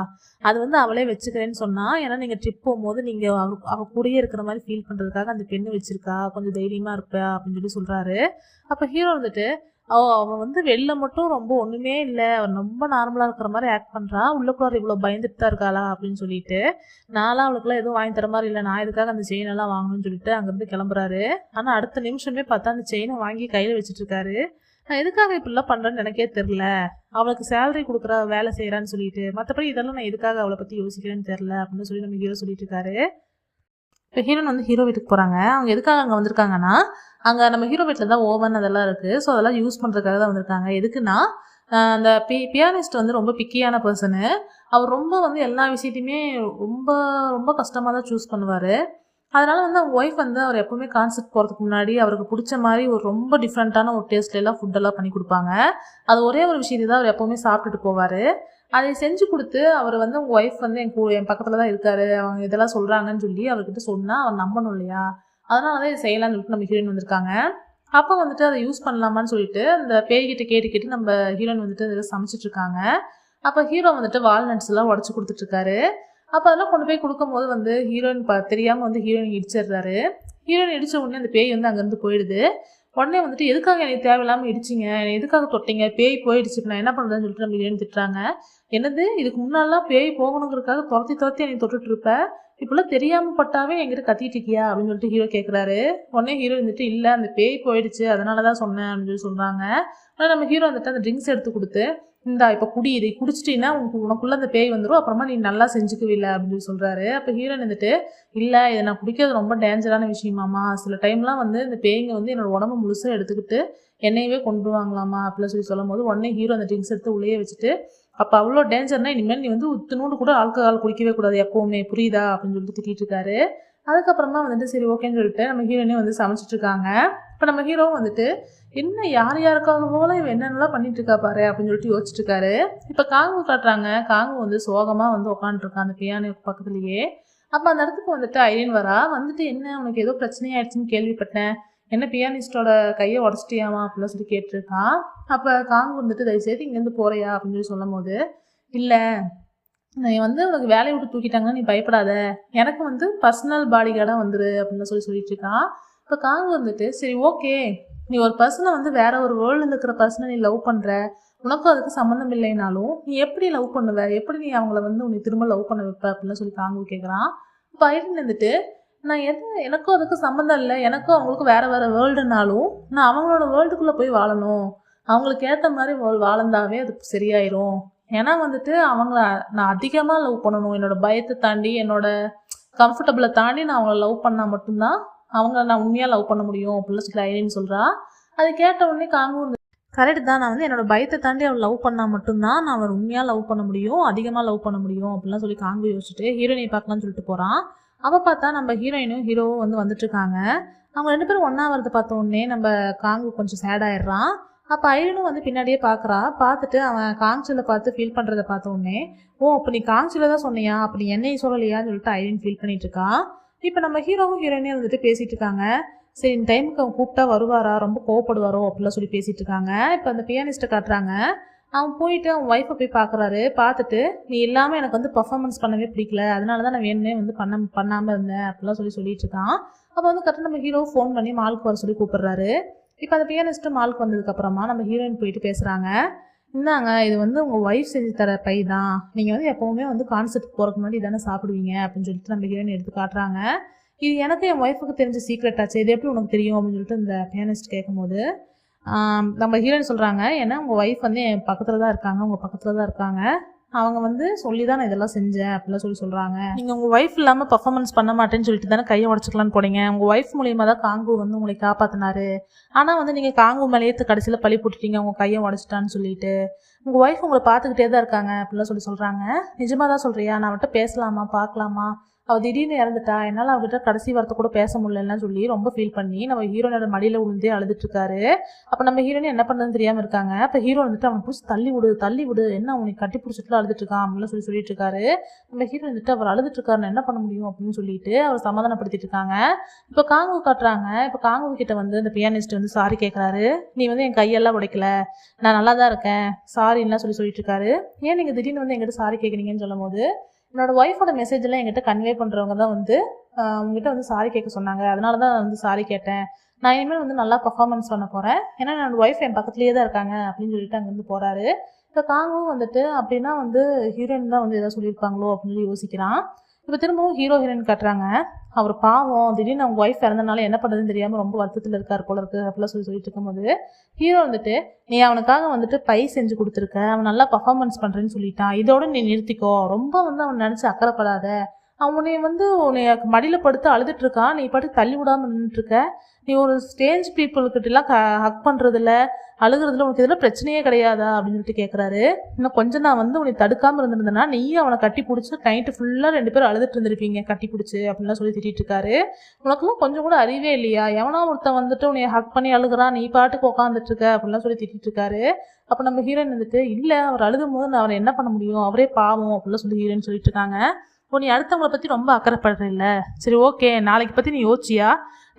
அது வந்து அவளே வச்சுக்கிறேன்னு சொன்னா, ஏன்னா நீங்கள் ட்ரிப் போகும்போது நீங்கள் அவள் கூடயே இருக்கிற மாதிரி ஃபீல் பண்ணுறதுக்காக அந்த பெண்ணு வச்சிருக்கா, கொஞ்சம் தைரியமா இருப்பா அப்படின்னு சொல்லி சொல்றாரு. அப்போ ஹீரோ வந்துட்டு அவள் வந்து வெளில மட்டும் ரொம்ப ஒன்றுமே இல்லை, அவள் ரொம்ப நார்மலாக இருக்கிற மாதிரி ஆக்ட் பண்ணுறா, உள்ளக்குள்ளார இவ்வளோ பயந்துட்டு தான் இருக்காளா அப்படின்னு சொல்லிட்டு, நான்லாம் அவளுக்குலாம் எதுவும் வாங்கி தர மாதிரி இல்லை, நான் இதுக்காக அந்த செயினெல்லாம் வாங்கணும்னு சொல்லிட்டு அங்கேருந்து கிளம்புறாரு. ஆனால் அடுத்த நிமிஷமே பார்த்தா அந்த செயினை வாங்கி கையில் வச்சுட்டு இருக்காரு. நான் எதுக்காக இப்படிலாம் பண்ணுறேன்னு எனக்கே தெரில, அவளுக்கு சேலரி கொடுக்குற வேலை செய்கிறான்னு சொல்லிட்டு, மற்றபடி இதெல்லாம் நான் எதுக்காக அவளை பற்றி யோசிக்கிறேன்னு தெரில அப்படின்னு சொல்லி நம்ம ஹீரோ சொல்லிட்டு இருக்காரு. இப்போ ஹீரோன் வந்து ஹீரோ வீட்டுக்கு போகிறாங்க. அவங்க எதுக்காக அங்கே வந்திருக்காங்கன்னா, அங்கே நம்ம ஹீரோ வீட்டில் தான் ஓவன் அதெல்லாம் இருக்குது. ஸோ அதெல்லாம் யூஸ் பண்ணுறதுக்காக தான் வந்திருக்காங்க. எதுக்குன்னா அந்த பியானிஸ்ட் வந்து ரொம்ப பிக்கியான பர்சனு. அவர் ரொம்ப வந்து எல்லா விஷயத்தையுமே ரொம்ப ரொம்ப கஷ்டமாக தான் சூஸ் பண்ணுவார். அதனால் வந்து அவங்க ஒய்ஃப் வந்து அவர் எப்போவுமே கான்சர்ட் போகிறதுக்கு முன்னாடி அவருக்கு பிடிச்ச மாதிரி ஒரு ரொம்ப டிஃப்ரெண்ட்டான ஒரு டேஸ்ட்லாம் ஃபுட்டெல்லாம் பண்ணி கொடுப்பாங்க. அது ஒரே ஒரு விஷயத்தை தான் அவர் எப்போவுமே சாப்பிட்டுட்டு போவார். அதை செஞ்சு கொடுத்து அவர் வந்து உங்கள் ஒய்ஃப் வந்து என் பக்கத்தில் தான் இருக்காரு, அவங்க இதெல்லாம் சொல்கிறாங்கன்னு சொல்லி அவர்கிட்ட சொன்னால் அவர் நம்பணும் இல்லையா, அதனால தான் இதை செய்யலாம்னு சொல்லிட்டு நம்ம ஹீரோயின் வந்திருக்காங்க. அப்போ வந்துட்டு அதை யூஸ் பண்ணலாமான்னு சொல்லிட்டு அந்த பேய்கிட்ட கேட்டு நம்ம ஹீரோயின் வந்துட்டு அதில் சமைச்சிட்ருக்காங்க. அப்போ ஹீரோ வந்துட்டு வால்நட்ஸ் எல்லாம் உடச்சி கொடுத்துட்ருக்காரு. அப்போ அதெல்லாம் கொண்டு போய் கொடுக்கும்போது வந்து ஹீரோயின் தெரியாமல் வந்து ஹீரோயின் இடிச்சிடுறாரு. ஹீரோயின் இடித்த உடனே அந்த பேய் வந்து அங்கேருந்து போயிடுது. உடனே வந்துட்டு எதுக்காக எனக்கு தேவையில்லாமல் இடிச்சிங்க, எதுக்காக தொட்டிங்க, பேய் போயிடுச்சு, இப்போ நான் என்ன பண்ணுறதுன்னு சொல்லிட்டு நம்ம ஹீரோயின் திட்டுறாங்க. என்னது இதுக்கு முன்னாலாம் பேய் போகணுங்கிறதுக்காக துரத்தி என்னை தொட்டுட்டு இருப்ப, இப்பெல்லாம் தெரியாமல் பட்டாவே என்கிட்ட கத்திட்டு இருக்கியா அப்படின்னு சொல்லிட்டு ஹீரோ கேட்குறாரு. உடனே ஹீரோ வந்துட்டு இல்லை அந்த பேய் போயிடுச்சு அதனால தான் சொன்னேன் அப்படின்னு சொல்லி சொல்கிறாங்க. ஆனால் நம்ம ஹீரோ வந்துட்டு அந்த ட்ரிங்க்ஸ் எடுத்து கொடுத்து, இந்தா இப்போ குடி, இதை குடிச்சிட்டின்னா உனக்குள்ளே அந்த பேய் வந்துடும், அப்புறமா நீ நல்லா செஞ்சுக்குவில்லை அப்படின்னு சொல்லி சொல்கிறாரு. அப்போ ஹீரோயின் வந்துட்டு இல்லை இதை நான் குடிக்கிறது ரொம்ப டேஞ்சரான விஷயமாம்மா, சில டைம்லாம் வந்து இந்த பேய்ங்க வந்து என்னோட உடம்பு முழுசாக எடுத்துக்கிட்டு என்னையவே கொண்டு வாங்கலாமா அப்படின்னு சொல்லி சொல்லும் போது உடனே ஹீரோ அந்த ட்ரிங்க்ஸ் எடுத்து உள்ளே வச்சுட்டு, அப்போ அவ்வளோ டேஞ்சர்னா இனிமேல் நீ வந்து உத்துனூண்டு கூட ஆல்கஹால் குடிக்கவே கூடாது எப்போவுமே, புரியுதா அப்படின்னு சொல்லிட்டு திட்டிட்டு இருக்காரு. அதுக்கப்புறமா வந்துட்டு சரி ஓகேன்னு சொல்லிட்டு நம்ம ஹீரோனே வந்து சமைச்சிட்டு இருக்காங்க. இப்போ நம்ம ஹீரோவும் வந்துட்டு என்ன யாருக்காக போல இவன் என்னென்னலாம் பண்ணிட்டு இருக்கா பாரு அப்படின்னு சொல்லிட்டு யோசிச்சுட்டு இருக்காரு. இப்போ காங்கு காட்டுறாங்க. காங்கு வந்து சோகமாக வந்து உட்காந்துருக்கான் அந்த பியானோ பக்கத்துலேயே. அப்போ அந்த இடத்துக்கு வந்துட்டு ஐரின் வரா. வந்துட்டு என்ன உனக்கு ஏதோ பிரச்சனையாயிடுச்சுன்னு கேள்விப்பட்டேன், என்ன பியானிஸ்டோட கையை உடச்சிட்டியாமா அப்படிலாம் சொல்லி கேட்டிருக்கான். அப்போ காங்கு வந்துட்டு தயவுசெய்து இங்கேருந்து போறியா அப்படின்னு சொல்லி சொல்லும் போது, இல்லை நீ வந்து உனக்கு வேலையை விட்டு தூக்கிட்டாங்கன்னா நீ பயப்படாத, எனக்கு வந்து பர்சனல் பாடி கார்டாக வந்துரு அப்படின்னு சொல்லிட்டு இருக்கான். இப்போ காங்கு வந்துட்டு சரி ஓகே, நீ ஒரு பர்சனை வந்து வேற ஒரு வேர்ல்டில் இருக்கிற பர்சனை நீ லவ் பண்ணுற, உனக்கும் அதுக்கு சம்மந்தம் இல்லைனாலும் நீ எப்படி லவ் பண்ணுவ, எப்படி நீ அவங்கள வந்து உன்னை திரும்ப லவ் பண்ண வைப்ப அப்படின்னு சொல்லி காங்கு கேட்குறான். இப்போ ஐரின் வந்துட்டு நான் எனக்கும் அதுக்கு சம்மந்தம் இல்லை, எனக்கும் அவங்களுக்கும் வேற வேர்ல்டுனாலும் நான் அவங்களோட வேர்ல்டுக்குள்ளே போய் வாழணும், அவங்களுக்கு ஏற்ற மாதிரி வாழ்ந்தாவே அது சரியாயிரும், ஏன்னா வந்துட்டு அவங்கள நான் அதிகமாக லவ் பண்ணணும், என்னோட பயத்தை தாண்டி என்னோட கம்ஃபர்டபுளை தாண்டி நான் அவங்கள லவ் பண்ணால் மட்டும்தான் அவங்கள நான் உண்மையாக லவ் பண்ண முடியும் அப்படின்னு சொல்லி ஐரின் சொல்கிறா. அது கேட்ட உடனே கரெக்ட் தான். நான் வந்து என்னோட பயத்தை தாண்டி அவள் லவ் பண்ணால் மட்டும்தான் நான் அவள் உண்மையாக லவ் பண்ண முடியும், அதிகமாக லவ் பண்ண முடியும் அப்படிலாம் சொல்லி காங்கு யோசிச்சுட்டு ஹீரோயினை பார்க்கலாம்னு சொல்லிட்டு போகிறான். அவள் பார்த்தா நம்ம ஹீரோயினும் ஹீரோவும் வந்து வந்துட்டுருக்காங்க. அவங்க 2 பேரும் ஒன்றா வரது பார்த்த உடனே நம்ம காங்கு கொஞ்சம் சேட் ஆயிடுறான். அப்போ ஐரனும் வந்து பின்னாடியே பார்க்குறா. பார்த்துட்டு அவன் காங்சில் பார்த்து ஃபீல் பண்ணுறதை பார்த்த உடனே, ஓ அப்போ நீ காங்சில் தான் சொன்னியா, அப்படி என்னையும் சொல்லலையான்னு சொல்லிட்டு ஐரன் ஃபீல் பண்ணிட்டு இருக்கான். இப்போ நம்ம ஹீரோவும் ஹீரோயினையும் வந்துட்டு பேசிகிட்டு இருக்காங்க. சரி இந்த டைமுக்கு அவன் கூப்பிட்டா வருவாரா, ரொம்ப கோவப்படுவாரோ அப்படிலாம் சொல்லி பேசிகிட்டு இருக்காங்க. இப்போ அந்த பியானிஸ்ட்டை காட்டுறாங்க. அவன் போயிட்டு அவன் ஒய்ஃபை போய் பார்க்குறாரு. பார்த்துட்டு நீ இல்லாமல் எனக்கு வந்து பர்ஃபார்மன்ஸ் பண்ணவே பிடிக்கல, அதனால தான் நான் வேணுமே வந்து பண்ணாமல் இருந்தேன் அப்படிலாம் சொல்லிட்டு இருக்கான். அப்போ வந்து கரெக்டாக நம்ம ஹீரோ ஃபோன் பண்ணி மாலுக்கு வர சொல்லி கூப்பிட்றாரு. இப்போ அந்த பியானிஸ்ட்டு மாலுக்கு வந்ததுக்கப்புறமா நம்ம ஹீரோயின் போயிட்டு பேசுகிறாங்க. இந்தாங்க இது வந்து உங்கள் ஒய்ஃப் செஞ்சு தர பை தான், நீங்கள் வந்து எப்போவுமே வந்து கான்செப்ட் போகிறதுக்கு முன்னாடி இதானே சாப்பிடுவீங்க அப்படின்னு சொல்லிட்டு நம்ம ஹீரோயின் எடுத்து காட்டுறாங்க. இது எனக்கு என் ஒய்ஃபுக்கு தெரிஞ்ச சீக்ரெட் ஆச்சு, இது எப்படி உனக்கு தெரியும் அப்படின்னு சொல்லிட்டு இந்த பியானிஸ்ட் கேட்கும்போது நம்ம ஹீரோயின் சொல்கிறாங்க, ஏன்னா உங்கள் ஒய்ஃப் வந்து என் பக்கத்தில் தான் இருக்காங்க, உங்கள் பக்கத்தில் தான் இருக்காங்க, அவங்க வந்து சொல்லி தான் நான் இதெல்லாம் செஞ்சேன் அப்படிலாம் சொல்கிறாங்க. நீங்கள் உங்கள் ஒய்ஃப் இல்லாமல் பர்ஃபார்மன்ஸ் பண்ண மாட்டேன்னு சொல்லிட்டு தானே கையை உடச்சிக்கலான்னு போனீங்க, உங்கள் ஒய்ஃப் மூலியமாக தான் காங்கு வந்து உங்களை காப்பாற்றினாரு, ஆனால் வந்து நீங்கள் காங்கு மேலே கடைசியில் பழி போட்டுட்டீங்க உங்கள் கையை உடச்சிட்டான்னு சொல்லிட்டு. உங்கள் ஒய்ஃப் உங்களை பார்த்துக்கிட்டே தான் இருக்காங்க அப்படிலாம் சொல்கிறாங்க. நிஜமாக தான் சொல்கிறியா, நான் அவட்ட பேசலாமா பார்க்கலாமா, அவள் திடீர்னு இறந்துட்டா, என்னால் அவகிட்ட கடைசி வார்த்தை கூட பேச முடியலன்னு சொல்லி ரொம்ப ஃபீல் பண்ணி நம்ம ஹீரோனோட மடியில் விழுந்தே அழுதுட்டுருக்காரு. அப்போ நம்ம ஹீரோயின் என்ன பண்ணுறதுன்னு தெரியாமல் இருக்காங்க. அப்போ ஹீரோ வந்துட்டு அவனை பிடிச்சி தள்ளி விடு என்ன அவனுக்கு கட்டி பிடிச்சிட்டுலாம் அழுதுட்டுருக்கான் அப்படிலாம் சொல்லிட்டு இருக்காரு. நம்ம ஹீரோ வந்துட்டு அவர் அழுதுட்டுருக்காருன்னு என்ன பண்ண முடியும் அப்படின்னு சொல்லிட்டு அவர் சமாதானப்படுத்திட்டு இருக்காங்க. இப்போ காங்கு காட்டுறாங்க. இப்போ காங்கு கிட்ட வந்து இந்த பியானிஸ்ட் வந்து சாரி கேட்குறாரு. நீ வந்து என் கையெல்லாம் உடைக்கல, நான் நல்லா தான் இருக்கேன், சாரின்லாம் சொல்லிட்டு இருக்காரு. ஏன் நீங்கள் திடீர்னு வந்து எங்கிட்ட சாரி கேட்குறீங்கன்னு சொல்லும் போது, என்னோட ஒய்ஃபோட மெசேஜெல்லாம் என்கிட்ட கன்வே பண்ணுறவங்க தான் வந்து உங்ககிட்ட வந்து சாரி கேட்க சொன்னாங்க, அதனால தான் வந்து சாரி கேட்டேன், நான் இனிமேல் வந்து நல்லா பர்ஃபார்மன்ஸ் பண்ண போகிறேன், ஏன்னா என்னோட ஒய்ஃப் என் பக்கத்துலேயே தான் இருக்காங்க அப்படின்னு சொல்லிட்டு அங்கேருந்து போகிறாரு. இப்போ காங்கும் வந்துட்டு அப்படின்னா வந்து ஹீரோயின் தான் வந்து எதாவது சொல்லியிருப்பாங்களோ அப்படின்னு சொல்லி யோசிக்கிறான். இப்போ திரும்பவும் ஹீரோ ஹீரோயின் காட்டுறாங்க. அவர் பாவம் திடீர்னு அவங்க ஒய்ஃப் இறந்தனால என்ன பண்ணுறதுன்னு தெரியாமல் ரொம்ப வருத்தத்தில் இருக்கார் போல இருக்கு அப்படிலாம் சொல்லிட்டு இருக்கும்போது ஹீரோ வந்துட்டு, நீ அவனுக்காக வந்துட்டு பை செஞ்சு கொடுத்துருக்க, அவன் நல்லா பர்ஃபார்மன்ஸ் பண்ணுறேன்னு சொல்லிட்டான், இதோட நீ நிறுத்திக்கோ, ரொம்ப வந்து அவன் நினச்சி அக்கறைப்படாத, அவனை வந்து உன்னை மடியில் படுத்து அழுதுட்டு இருக்கான், நீ பாட்டு தள்ளி விடாமல் நின்றுட்டுருக்க, நீ ஒரு ஸ்டேஜ் பீப்புள்கிட்டலாம் ஹக் பண்ணுறதில்ல அழுகிறதுல உனக்கு இதெல்லாம் பிரச்சனையே கிடையாதா அப்படின்னு சொல்லிட்டு கேட்குறாரு. இன்னும் கொஞ்சம் நான் வந்து உன்னை தடுக்காமல் இருந்திருந்தேன்னா நீயும் அவனை கட்டி பிடிச்சி நைட்டு ஃபுல்லாக 2 பேரும் அழுதுட்டு இருந்திருப்பீங்க கட்டி பிடிச்சி அப்படின்லாம் சொல்லி திட்டிட்டு இருக்காரு. உனக்குலாம் கொஞ்சம் கூட அறிவே இல்லையா, எவனா ஒருத்தன் வந்துட்டு உன்னை ஹக் பண்ணி அழுகிறான், நீ பாட்டுக்கு உட்காந்துட்டு இருக்க அப்படின்லாம் சொல்லி திட்டிட்டு இருக்காரு. அப்போ நம்ம ஹீரோயின் வந்துட்டு, இல்லை அவர் அழுதும் போது நான் அவரை என்ன பண்ண முடியும், அவரே பாவம் அப்படிலாம் சொல்லி ஹீரோயின் சொல்லிட்டு இருக்காங்க. இப்போ நீ அடுத்தவங்களை பற்றி ரொம்ப அக்கறைப்படுற இல்லை, சரி ஓகே நாளைக்கு பற்றி நீ யோசிச்சியா,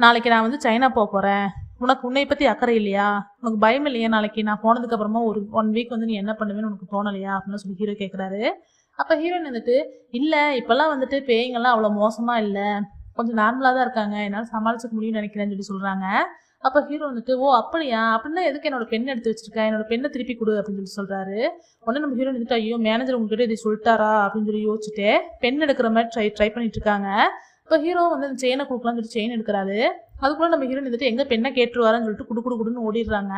நாளைக்கு நான் வந்து சைனா போகிறேன், உனக்கு உன்னை பற்றி அக்கறை இல்லையா, உனக்கு பயம் இல்லையா, நாளைக்கு நான் போனதுக்கப்புறமா ஒரு 1 வீக் வந்து நீ என்ன பண்ணுவேன்னு உனக்கு தோணலையா அப்படின்னு சொல்லி ஹீரோ கேட்குறாரு. அப்போ ஹீரோயின் வந்துட்டு, இல்லை இப்போல்லாம் வந்துட்டு பேய்ங்கெல்லாம் அவ்வளோ மோசமாக இல்லை, கொஞ்சம் நார்மலாக தான் இருக்காங்க, என்னால் சமாளிச்சுக்க முடியும்னு நினைக்கிறேன்னு சொல்லி சொல்கிறாங்க. அப்போ ஹீரோ வந்துட்டு, ஓ அப்படியா, அப்படின்னா எதுக்கு என்னோட பெண் எடுத்து வச்சிருக்கேன், என்னோட பெண்ணை திருப்பி கொடு அப்படின்னு சொல்லி சொல்கிறாரு. உடனே நம்ம ஹீரோயின் வந்துட்டு, ஐயோ மேனேஜர் உங்ககிட்ட இதை சொல்லிட்டாரா அப்படின்னு சொல்லி யோசிச்சுட்டு பெண் எடுக்கிற மாதிரி ட்ரை பண்ணிட்டு இருக்காங்க. இப்போ ஹீரோ வந்து அந்த செயினை கொடுக்கலாம்னு சொல்லிட்டு செயின் எடுக்கிறாரு. அதுக்குள்ள நம்ம ஹீரோயின் வந்துட்டு எங்கே பெண்ணை கேட்டுருவாரான்னு சொல்லிட்டு குடுன்னு ஓடிடுறாங்க.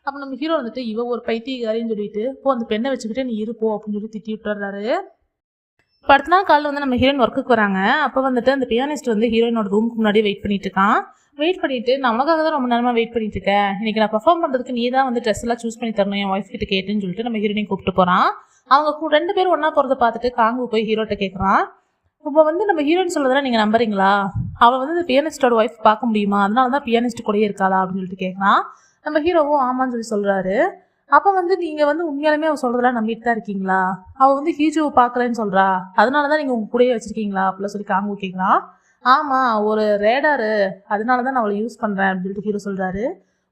அப்போ நம்ம ஹீரோ வந்துட்டு, இவ ஒரு பைத்தியக்காரின்னு சொல்லிட்டு போ அந்த பெண்ணை வச்சுக்கிட்டே நீ இருப்போ அப்படின்னு சொல்லி திட்டி விட்டுறாரு. இப்போ அடுத்த நாள் காலையில் வந்து நம்ம ஹீரோயின் ஒர்க்குக்கு வராங்க. அப்போ வந்துட்டு அந்த பியானிஸ்ட் வந்து ஹீரோயினோட ரூமுக்கு முன்னாடியே வெயிட் பண்ணிட்டு இருக்கான். வெயிட் பண்ணிட்டு, நான் உனக்காக தான் ரொம்ப நேரமாக வெயிட் பண்ணிட்டு இருக்கேன், இன்னைக்கு நான் பர்ஃபார்ம் பண்ணுறதுக்கு நீ தான் வந்து ட்ரெஸ் எல்லாம் சூஸ் பண்ணி தரணும் என் ஒய்ஃப் கிட்ட கேட்டுன்னு சொல்லிட்டு நம்ம ஹீரோயினையும் கூப்பிட்டு போகிறான். அவங்க 2 பேரும் ஒன்றா போகிறத பார்த்துட்டு காங்கு போய் ஹீரோட்ட கேட்குறான், இப்போ வந்து நம்ம ஹீரோயின் சொல்றதெல்லாம் நீங்கள் நம்புறீங்களா, அவள் வந்து இந்த பியானிஸ்டோட ஒய்ஃப் பார்க்க முடியுமா, அதனால தான் பியானிஸ்ட் கூடயே இருக்காளா அப்படின்னு சொல்லிட்டு கேட்குறான். நம்ம ஹீரோவும் ஆமான்னு சொல்லி சொல்கிறாரு. அப்போ வந்து நீங்கள் வந்து உண்மையாலுமே அவள் சொல்கிறதெல்லாம் நம்பிட்டு தான் இருக்கீங்களா, அவள் வந்து ஹீஜோவை பார்க்கலன்னு சொல்கிறா, அதனால தான் நீங்கள் உங்கள் கூடயே வச்சுருக்கீங்களா அப்படிலாம் சொல்லி காங்கு கேட்குறான். ஆமாம் ஒரு ரேடாரு, அதனால தான் நான் அவளை யூஸ் பண்ணுறேன் அப்படின்னு சொல்லிட்டு ஹீரோ சொல்கிறாரு.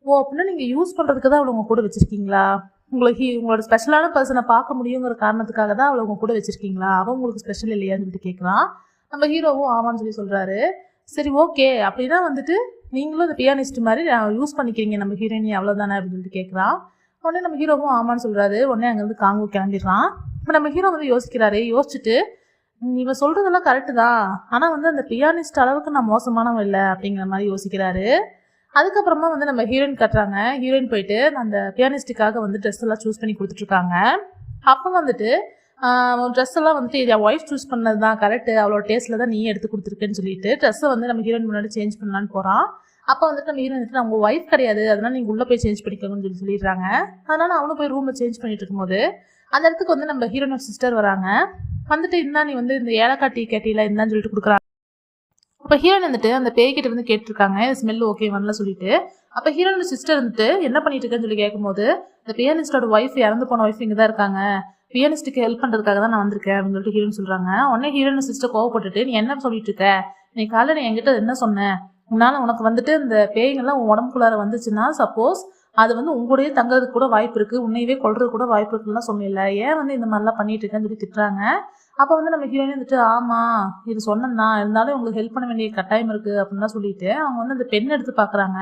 ஓ அப்படின்னா நீங்கள் யூஸ் பண்ணுறதுக்கு தான் அவளை உங்கள் கூட வச்சுருக்கீங்களா, உங்களோட ஸ்பெஷலான பர்சனை பார்க்க முடியுங்கிற காரணத்துக்காக தான் அவளை உங்க கூட வச்சிருக்கீங்களா, அவன் உங்களுக்கு ஸ்பெஷல் இல்லையான்னு சொல்லிட்டு கேட்குறான். நம்ம ஹீரோவும் ஆமான்னு சொல்லி சொல்கிறாரு. சரி ஓகே அப்படின்னா வந்துட்டு நீங்களும் இந்த பியானிஸ்ட் மாதிரி யூஸ் பண்ணிக்கிறீங்க நம்ம ஹீரோயினி அவ்வளோதானே அப்படின்னு சொல்லிட்டு கேட்குறான். உடனே நம்ம ஹீரோவும் ஆமான்னு சொல்கிறாரு. உடனே அங்கேருந்து காங்கு கிளம்பிடுறான். இப்போ நம்ம ஹீரோ வந்து யோசிக்கிறாரு. யோசிச்சுட்டு, இவன் சொல்கிறதெல்லாம் கரெக்டு தான், ஆனால் வந்து அந்த பியானிஸ்ட் அளவுக்கு நான் மோசமானவன் இல்லை அப்படிங்கிற மாதிரி யோசிக்கிறாரு. அதுக்கப்புறமா வந்து நம்ம ஹீரோயின் கட்டுறாங்க. ஹீரோயின் போயிட்டு அந்த பியானிஸ்டுக்காக வந்து ட்ரெஸ் எல்லாம் சூஸ் பண்ணி கொடுத்துட்ருக்காங்க. அப்போ வந்துட்டு ட்ரெஸ் எல்லாம் வந்துட்டு இது ஒய்ஃப் சூஸ் பண்ணது தான் கரெக்டு, அவளோட டேஸ்ட்டில் தான் நீ எடுத்து கொடுத்துருக்குன்னு சொல்லிட்டு ட்ரெஸ்ஸை வந்து நம்ம ஹீரோயின் முன்னாடி சேஞ்ச் பண்ணலான்னு போகிறான். அப்போ வந்துட்டு நம்ம ஹீரோயின் வந்துட்டு அவங்க ஒய்ஃப் கிடையாது, அதனால நீங்க உள்ள போய் சேஞ்ச் பண்ணிக்கோங்கன்னு சொல்லிடுறாங்க. அதனால அவனும் போய் ரூம்ல சேஞ்ச் பண்ணிட்டு இருக்கும்போது அந்த இடத்துக்கு வந்து நம்ம ஹீரோனோட சிஸ்டர் வராங்க. வந்துட்டு இருந்தா நீ வந்து இந்த ஏலக்காய் டீ கேட்டில இருந்தான்னு சொல்லிட்டு கொடுக்குறாங்க. அப்போ ஹீரோயின் வந்துட்டு அந்த பேய்கிட்ட வந்து கேட்டிருக்காங்க ஸ்மெல் ஓகே வரல சொல்லிட்டு. அப்போ ஹீரோனோட சிஸ்டர் வந்துட்டு என்ன பண்ணிட்டு இருக்கேன்னு சொல்லி கேட்கும்போது இந்த பியானிஸ்டோட ஒய்ஃப் இறந்து போன ஒய்ஃப் இங்கே தான் இருக்காங்க, பியானிஸ்டுக்கு ஹெல்ப் பண்றதுக்காக தான் நான் வந்திருக்கேன் அப்படின்னு சொல்லிட்டு ஹீரோயின் சொல்றாங்க. உடனே ஹீரோயின் சிஸ்டர் கோவப்பட்டுட்டு நீ என்ன சொல்லிட்டு இருக்க, நீ காலையில் நீ என்கிட்ட என்ன சொன்ன, உனக்கு வந்துட்டு இந்த பேய்கள்லாம் உன் உடம்புக்குள்ளார வந்துச்சுன்னா சப்போஸ் அது வந்து உங்களுடைய தங்குறதுக்கு கூட வாய்ப்பு இருக்கு, உன்னையவே கொள்றது கூட வாய்ப்பு இருக்குன்னு சொன்னல, ஏன் வந்து இந்த மாதிரிலாம் பண்ணிட்டு இருக்கேன்னு சொல்லி திட்டுறாங்க. அப்போ வந்து நம்ம ஹீரோயின் வந்துட்டு ஆமா இது சொன்னதான், இருந்தாலும் உங்களுக்கு ஹெல்ப் பண்ண வேண்டிய கட்டாயம் இருக்கு அப்படின்லாம் சொல்லிட்டு அவங்க வந்து அந்த பெண் எடுத்து பாக்குறாங்க.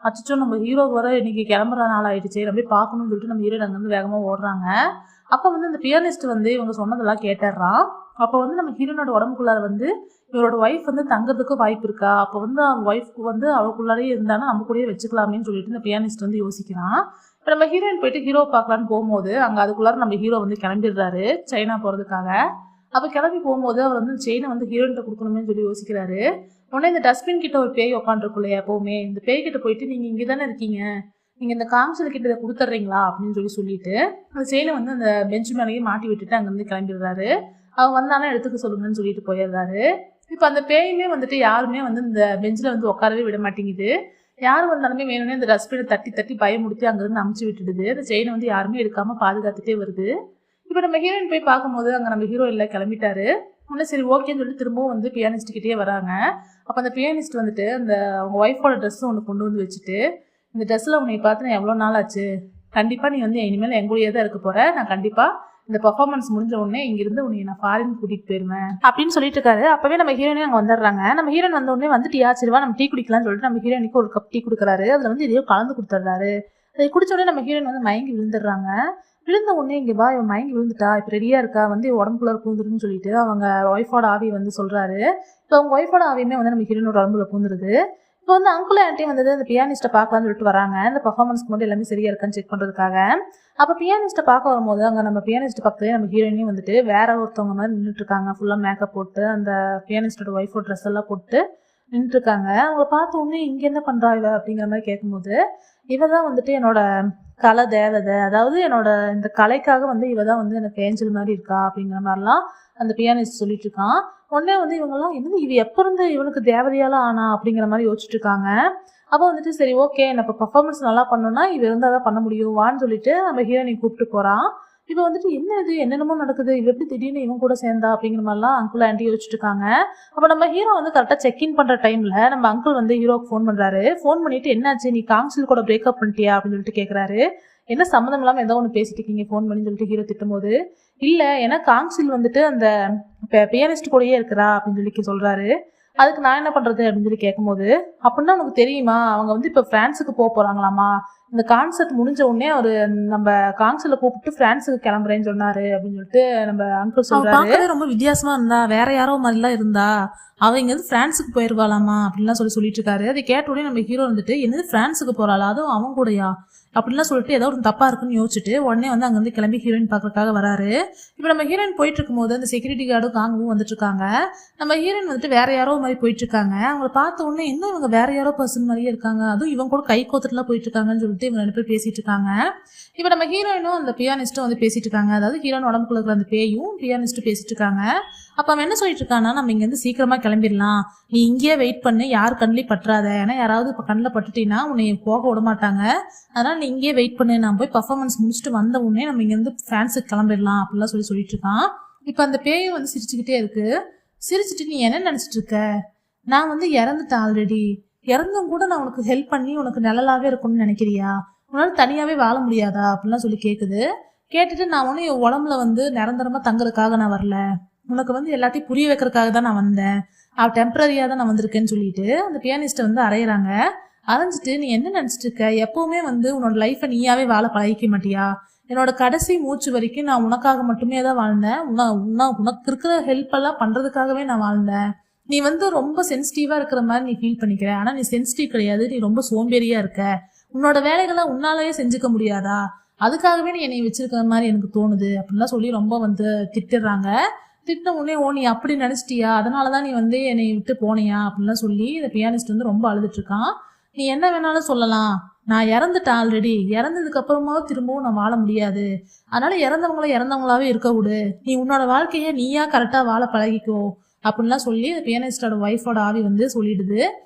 அச்சோ நம்ம ஹீரோ வர இன்னைக்கு கிளம்புற நாள் ஆயிடுச்சு, நம்ம போய் பார்க்கணும்னு சொல்லிட்டு நம்ம ஹீரோயின் அங்கே வந்து வேகமா ஓடுறாங்க. அப்போ வந்து அந்த பியானிஸ்ட் வந்து இவங்க சொன்னதெல்லாம் கேட்டுறான். அப்போ வந்து நம்ம ஹீரோனோட உடம்புக்குள்ளார வந்து இவரோட ஒய்ஃப் வந்து தங்குறதுக்கு வாய்ப்பு இருக்கா, அப்போ வந்து அவங்க ஒய்ஃப்க்கு வந்து அவளுக்குள்ளாரே இருந்தாலும் நம்ம கூடயே வச்சுக்கலாமேன்னு சொல்லிட்டு இந்த பியானிஸ்ட் வந்து யோசிக்கிறான். இப்போ நம்ம ஹீரோயின் போயிட்டு ஹீரோ பார்க்கலான்னு போகும்போது அங்கே அதுக்குள்ளார நம்ம ஹீரோ வந்து கிளம்பிடுறாரு சைனா போகிறதுக்காக. அப்போ கிளம்பி போகும்போது அவர் வந்து செயினை வந்து ஹீரோயின்ட்ட கொடுக்கணுமே சொல்லி யோசிக்கிறாரு. உடனே இந்த டஸ்ட்பின் கிட்ட ஒரு பேய் உட்காந்துருக்கும் இல்லையா எப்பவுமே, இந்த பேய் கிட்ட போயிட்டு நீங்க இங்கே தானே இருக்கீங்க, நீங்க இந்த காமிச்சல் கிட்ட இதை கொடுத்துட்றீங்களா அப்படின்னு சொல்லிட்டு அந்த செயினை வந்து அந்த பெஞ்ச் மேலேயே மாட்டி விட்டுட்டு அங்கேருந்து கிளம்பிடுறாரு. அவங்க வந்தாலும் எடுத்துக்க சொல்லுங்கன்னு சொல்லிட்டு போயிடுறாரு. இப்போ அந்த பேயுமே வந்துட்டு யாருமே வந்து இந்த பெஞ்சில் வந்து உட்காரவே விட மாட்டேங்குது. யார் வந்தாலுமே வேணும்னே இந்த டஸ்ட்பினை தட்டி தட்டி பயமுடுத்தி அங்கேருந்து அமுச்சு விட்டுடுது. அந்த செயினை வந்து யாருமே எடுக்காம பாதுகாத்துட்டே வருது. இப்போ நம்ம ஹீரோயின் போய் பார்க்கும்போது அங்கே நம்ம ஹீரோ இல்லை கிளம்பிட்டாரு. உடனே சரி ஓகேன்னு சொல்லிட்டு திரும்பவும் வந்து பியானிஸ்ட் கிட்டே வராங்க. அப்போ அந்த பியானிஸ்ட் வந்துட்டு அந்த அவங்க ஒய்ஃபோட ட்ரெஸ் ஒன்று கொண்டு வந்து வச்சுட்டு இந்த ட்ரெஸ்ஸில் உன்னை பார்த்து நான் எவ்வளோ நாள் ஆச்சு, கண்டிப்பாக நீ வந்து இனிமேல் எங்கூடயே தான் இருக்க போற, நான் கண்டிப்பாக இந்த பர்ஃபார்மன்ஸ் முடிஞ்ச உடனே இங்கிருந்து உன்னை நான் ஃபாரின் கூட்டிட்டு போயிருவேன் அப்படின்னு சொல்லிட்டு இருக்காரு. அப்பவே நம்ம ஹீரோயினே அங்கே வந்துடுறாங்க. நம்ம ஹீரோயின் வந்த உடனே வந்துட்டியா சரிவா நம்ம டீ குடிக்கலாம்னு சொல்லிட்டு நம்ம ஹீரோயினுக்கு ஒரு கப் டீ கொடுக்குறாரு. அதில் வந்து இதையோ கலந்து கொடுத்துட்றாரு. அதை குடிச்ச உடனே நம்ம ஹீரோயின் வந்து மயங்கி விழுந்துடுறாங்க. விழுந்த உடனே இங்கே வா இவன் மயங்கி விழுந்துட்டா, இப்போ ரெடியாக இருக்கா, வந்து உடம்புக்குள்ள பூந்துருன்னு சொல்லிட்டு அவங்க ஒய்ஃபோட ஆவி வந்து சொல்கிறாரு. இப்போ அவங்க ஒய்ஃபோட ஆவியுமே வந்து நம்ம ஹீரோனோட உடம்புல பூந்துருது. இப்போ வந்து அங்குள் ஆண்டியும் வந்து அந்த பியானிஸ்ட்டை பார்க்கலான்னு சொல்லிட்டு வராங்க. இந்த பர்ஃபார்மன்ஸ்க்கு மட்டும் எல்லாமே சரியா இருக்கான்னு செக் பண்ணுறதுக்காக. அப்போ பியானிஸ்ட்டை பார்க்க வரும்போது அங்கே நம்ம பியானிஸ்ட் பக்கத்துலேயே நம்ம ஹீரோயினையும் வந்துட்டு வேற ஒருத்தவங்க மாதிரி நின்றுட்டு இருக்காங்க. ஃபுல்லாக மேக்கப் போட்டு அந்த பியானிஸ்டோட ஒய்ஃபோட ட்ரெஸ் எல்லாம் போட்டு நின்றுட்டு இருக்காங்க. அவங்கள பார்த்த உடனே இங்கே என்ன பண்ணுறா இவ அப்படிங்கிற மாதிரி கேட்கும்போது இவ தான் வந்துட்டு என்னோட கலை தேவதை, அதாவது என்னோட இந்த கலைக்காக வந்து இவ தான் வந்து எனக்கு ஏஞ்சல் மாதிரி இருக்கா அப்படிங்கிற மாதிரிலாம் அந்த பியானிஸ்ட் சொல்லிட்டு இருக்கான். உடனே வந்து இவங்கெல்லாம் என்னது இவ எப்போ இருந்து இவனுக்கு தேவதையாலாம் ஆனா அப்படிங்கிற மாதிரி யோசிச்சுட்டு இருக்காங்க. அப்போ வந்துட்டு சரி ஓகே நான் இப்போ பர்ஃபார்மன்ஸ் நல்லா பண்ணோம்னா இவ இருந்தால் தான் பண்ண முடியும் வான்னு சொல்லிட்டு நம்ம ஹீரோயினை கூப்பிட்டு போகிறான். இப்போ வந்துட்டு என்ன இது என்னென்னமோ நடக்குது, இவ எப்படி திடீர்னு இவன் கூட சேர்ந்தா அப்படிங்கிற மாதிரிலாம் அங்கிள் ஆண்டி யோசிச்சுட்டு இருக்காங்க. அப்போ நம்ம ஹீரோ வந்து கரெக்டாக செக்இன் பண்ணுற டைமில் நம்ம அங்கிள் வந்து ஹீரோக்கு ஃபோன் பண்ணுறாரு. ஃபோன் பண்ணிட்டு என்னாச்சு நீ காங்சில் கூட பிரேக்கப் பண்ணிட்டியா அப்படின்னு சொல்லிட்டு கேட்குறாரு. என்ன சம்மந்தம் இல்லாமல் ஏதோ ஒன்று பேசிட்டு இருக்கீங்க ஃபோன் பண்ணி சொல்லிட்டு ஹீரோ திட்டும் போது இல்லை ஏன்னா காங்சில் வந்துட்டு அந்த பியானிஸ்ட் கூடயே இருக்கிறா அப்படின்னு சொல்லி சொல்கிறாரு. அதுக்கு நான் என்ன பண்ணுறது அப்படின்னு சொல்லி கேட்கும்போது அப்படின்னா உனக்கு தெரியுமா அவங்க வந்து இப்போ ஃப்ரான்ஸுக்கு போகிறாங்களாமா, இந்த கான்சர்ட் முடிஞ்ச உடனே அவர் நம்ம காங்சில கூப்பிட்டு பிரான்ஸுக்கு கிளம்புறேன்னு சொன்னாரு அப்படின்னு சொல்லிட்டு நம்ம அங்கிள் சொல்றாரு. ரொம்ப வித்தியாசமா இருந்தா, வேற யாரோ மாதிரிலாம் இருந்தா, அவ இங்க வந்து பிரான்ஸுக்கு போயிருவாளாமா அப்படின்லாம் சொல்லிட்டு இருக்காரு. அதை கேட்ட உடனே நம்ம ஹீரோ வந்துட்டு என்னது பிரான்ஸுக்கு போறாளா, அதுவும் அவன் கூடயா அப்படின்லாம் சொல்லிட்டு ஏதோ ஒரு தப்பா இருக்குன்னு யோசிச்சுட்டு உடனே வந்து அங்க வந்து கிளம்பி ஹீரோயின் பாக்குறதுக்காக வராரு. இப்போ நம்ம ஹீரோயின் போயிட்டு இருக்கும்போது அந்த செக்யூரிட்டி கார்டும் காங்கவும் வந்துட்டு இருக்காங்க. நம்ம ஹீரோயின் வந்துட்டு வேற யாரோ மாதிரி போயிட்டு இருக்காங்க. அவங்களை பார்த்த உடனே என்ன இவங்க வேற யாரோ பர்சன் மாதிரியே இருக்காங்க, அதுவும் இவங்க கூட கை கோத்துட்டுலாம் போயிட்டு இருக்காங்கன்னு சொல்லிட்டு இவங்க 2 பேர் பேசிட்டு இருக்காங்க. இப்போ நம்ம ஹீரோயினும் அந்த பியானிஸ்டும் வந்து பேசிட்டு இருக்காங்க. அதாவது ஹீரோயின் உடம்புக்குள்ள இருக்கிற அந்த பேயும் பியானிஸ்டும் பேசிட்டு இருக்காங்க. அப்ப அவன் என்ன சொல்லிட்டு இருக்கான்னா நம்ம இங்க இருந்து சீக்கிரமா கிளம்பிடலாம், நீ இங்கேயே வெயிட் பண்ணு, யார் கண்ணிலையும் பற்றாத, ஏன்னா யாராவது இப்போ கண்ணில் பட்டுட்டீங்கன்னா உன்னை போக விட மாட்டாங்க, அதனால நீ இங்கேயே வெயிட் பண்ணு, நான் போய் பர்ஃபார்மன்ஸ் முடிச்சுட்டு வந்த உடனே நம்ம இங்க இருந்து பிரான்ஸுக்கு கிளம்பிடலாம் அப்படிலாம் சொல்லிட்டு இருக்கான். இப்போ அந்த பேயும் வந்து சிரிச்சுக்கிட்டே இருக்கு. சிரிச்சுட்டு நீ என்ன நினைச்சிட்டு இருக்க, நான் வந்து இறந்துட்டேன் ஆல்ரெடி, இறந்தும் கூட நான் உனக்கு ஹெல்ப் பண்ணி உனக்கு நிழலாவே இருக்கணும்னு நினைக்கிறியா, உன்னால தனியாவே வாழ முடியாதா அப்படிலாம் சொல்லி கேட்குது. கேட்டுட்டு நான் ஒன்னும் என் உடம்புல வந்து நிரந்தரமா தங்குறதுக்காக நான் வரல, உனக்கு வந்து எல்லாத்தையும் புரிய வைக்கிறதுக்காக தான் நான் வந்தேன், அவ டெம்பரரியா தான் நான் வந்திருக்கேன்னு சொல்லிட்டு அந்த பியானிஸ்ட்டை வந்து அரையிறாங்க. அரைஞ்சிட்டு நீ என்ன நினைச்சிட்டு இருக்க, எப்பவுமே வந்து உன்னோட லைஃபை நீயாவே வாழ பழகிக்க மாட்டியா, என்னோட கடைசி மூச்சு வரைக்கும் நான் உனக்காக மட்டுமே தான் வாழ்ந்தேன், உனக்கு இருக்கிற ஹெல்ப் எல்லாம் பண்றதுக்காகவே நான் வாழ்ந்தேன், நீ வந்து ரொம்ப சென்சிட்டிவா இருக்கிற மாதிரி நீ ஃபீல் பண்ணிக்கிற, ஆனா நீ சென்சிட்டிவ் கிடையாது, நீ ரொம்ப சோம்பேறியா இருக்க, உன்னோட வேலைகளை உன்னாலேயே செஞ்சுக்க முடியாதா, அதுக்காகவே நீ என்னை வச்சிருக்கிற மாதிரி எனக்கு தோணுது அப்படின்லாம் சொல்லி ரொம்ப வந்து திட்டுறாங்க. திட்ட உடனே ஓ நீ அப்படி நினைச்சிட்டியா, அதனாலதான் நீ வந்து என்னை விட்டு போனியா அப்படின்லாம் சொல்லி இந்த பியானிஸ்ட் வந்து ரொம்ப அழுதுட்டு இருக்கான். நீ என்ன வேணாலும் சொல்லலாம், நான் இறந்துட்டேன் ஆல்ரெடி, இறந்ததுக்கு அப்புறமா திரும்பவும் நான் வாழ முடியாது, அதனால இறந்தவங்களாவே இருக்க விடு, நீ உன்னோட வாழ்க்கைய நீயா கரெக்டா வாழ பழகிக்கோ அப்படின்லாம் சொல்லி பியானிஸ்டோட ஒய்ஃபோட ஆவி வந்து சொல்லிடுது.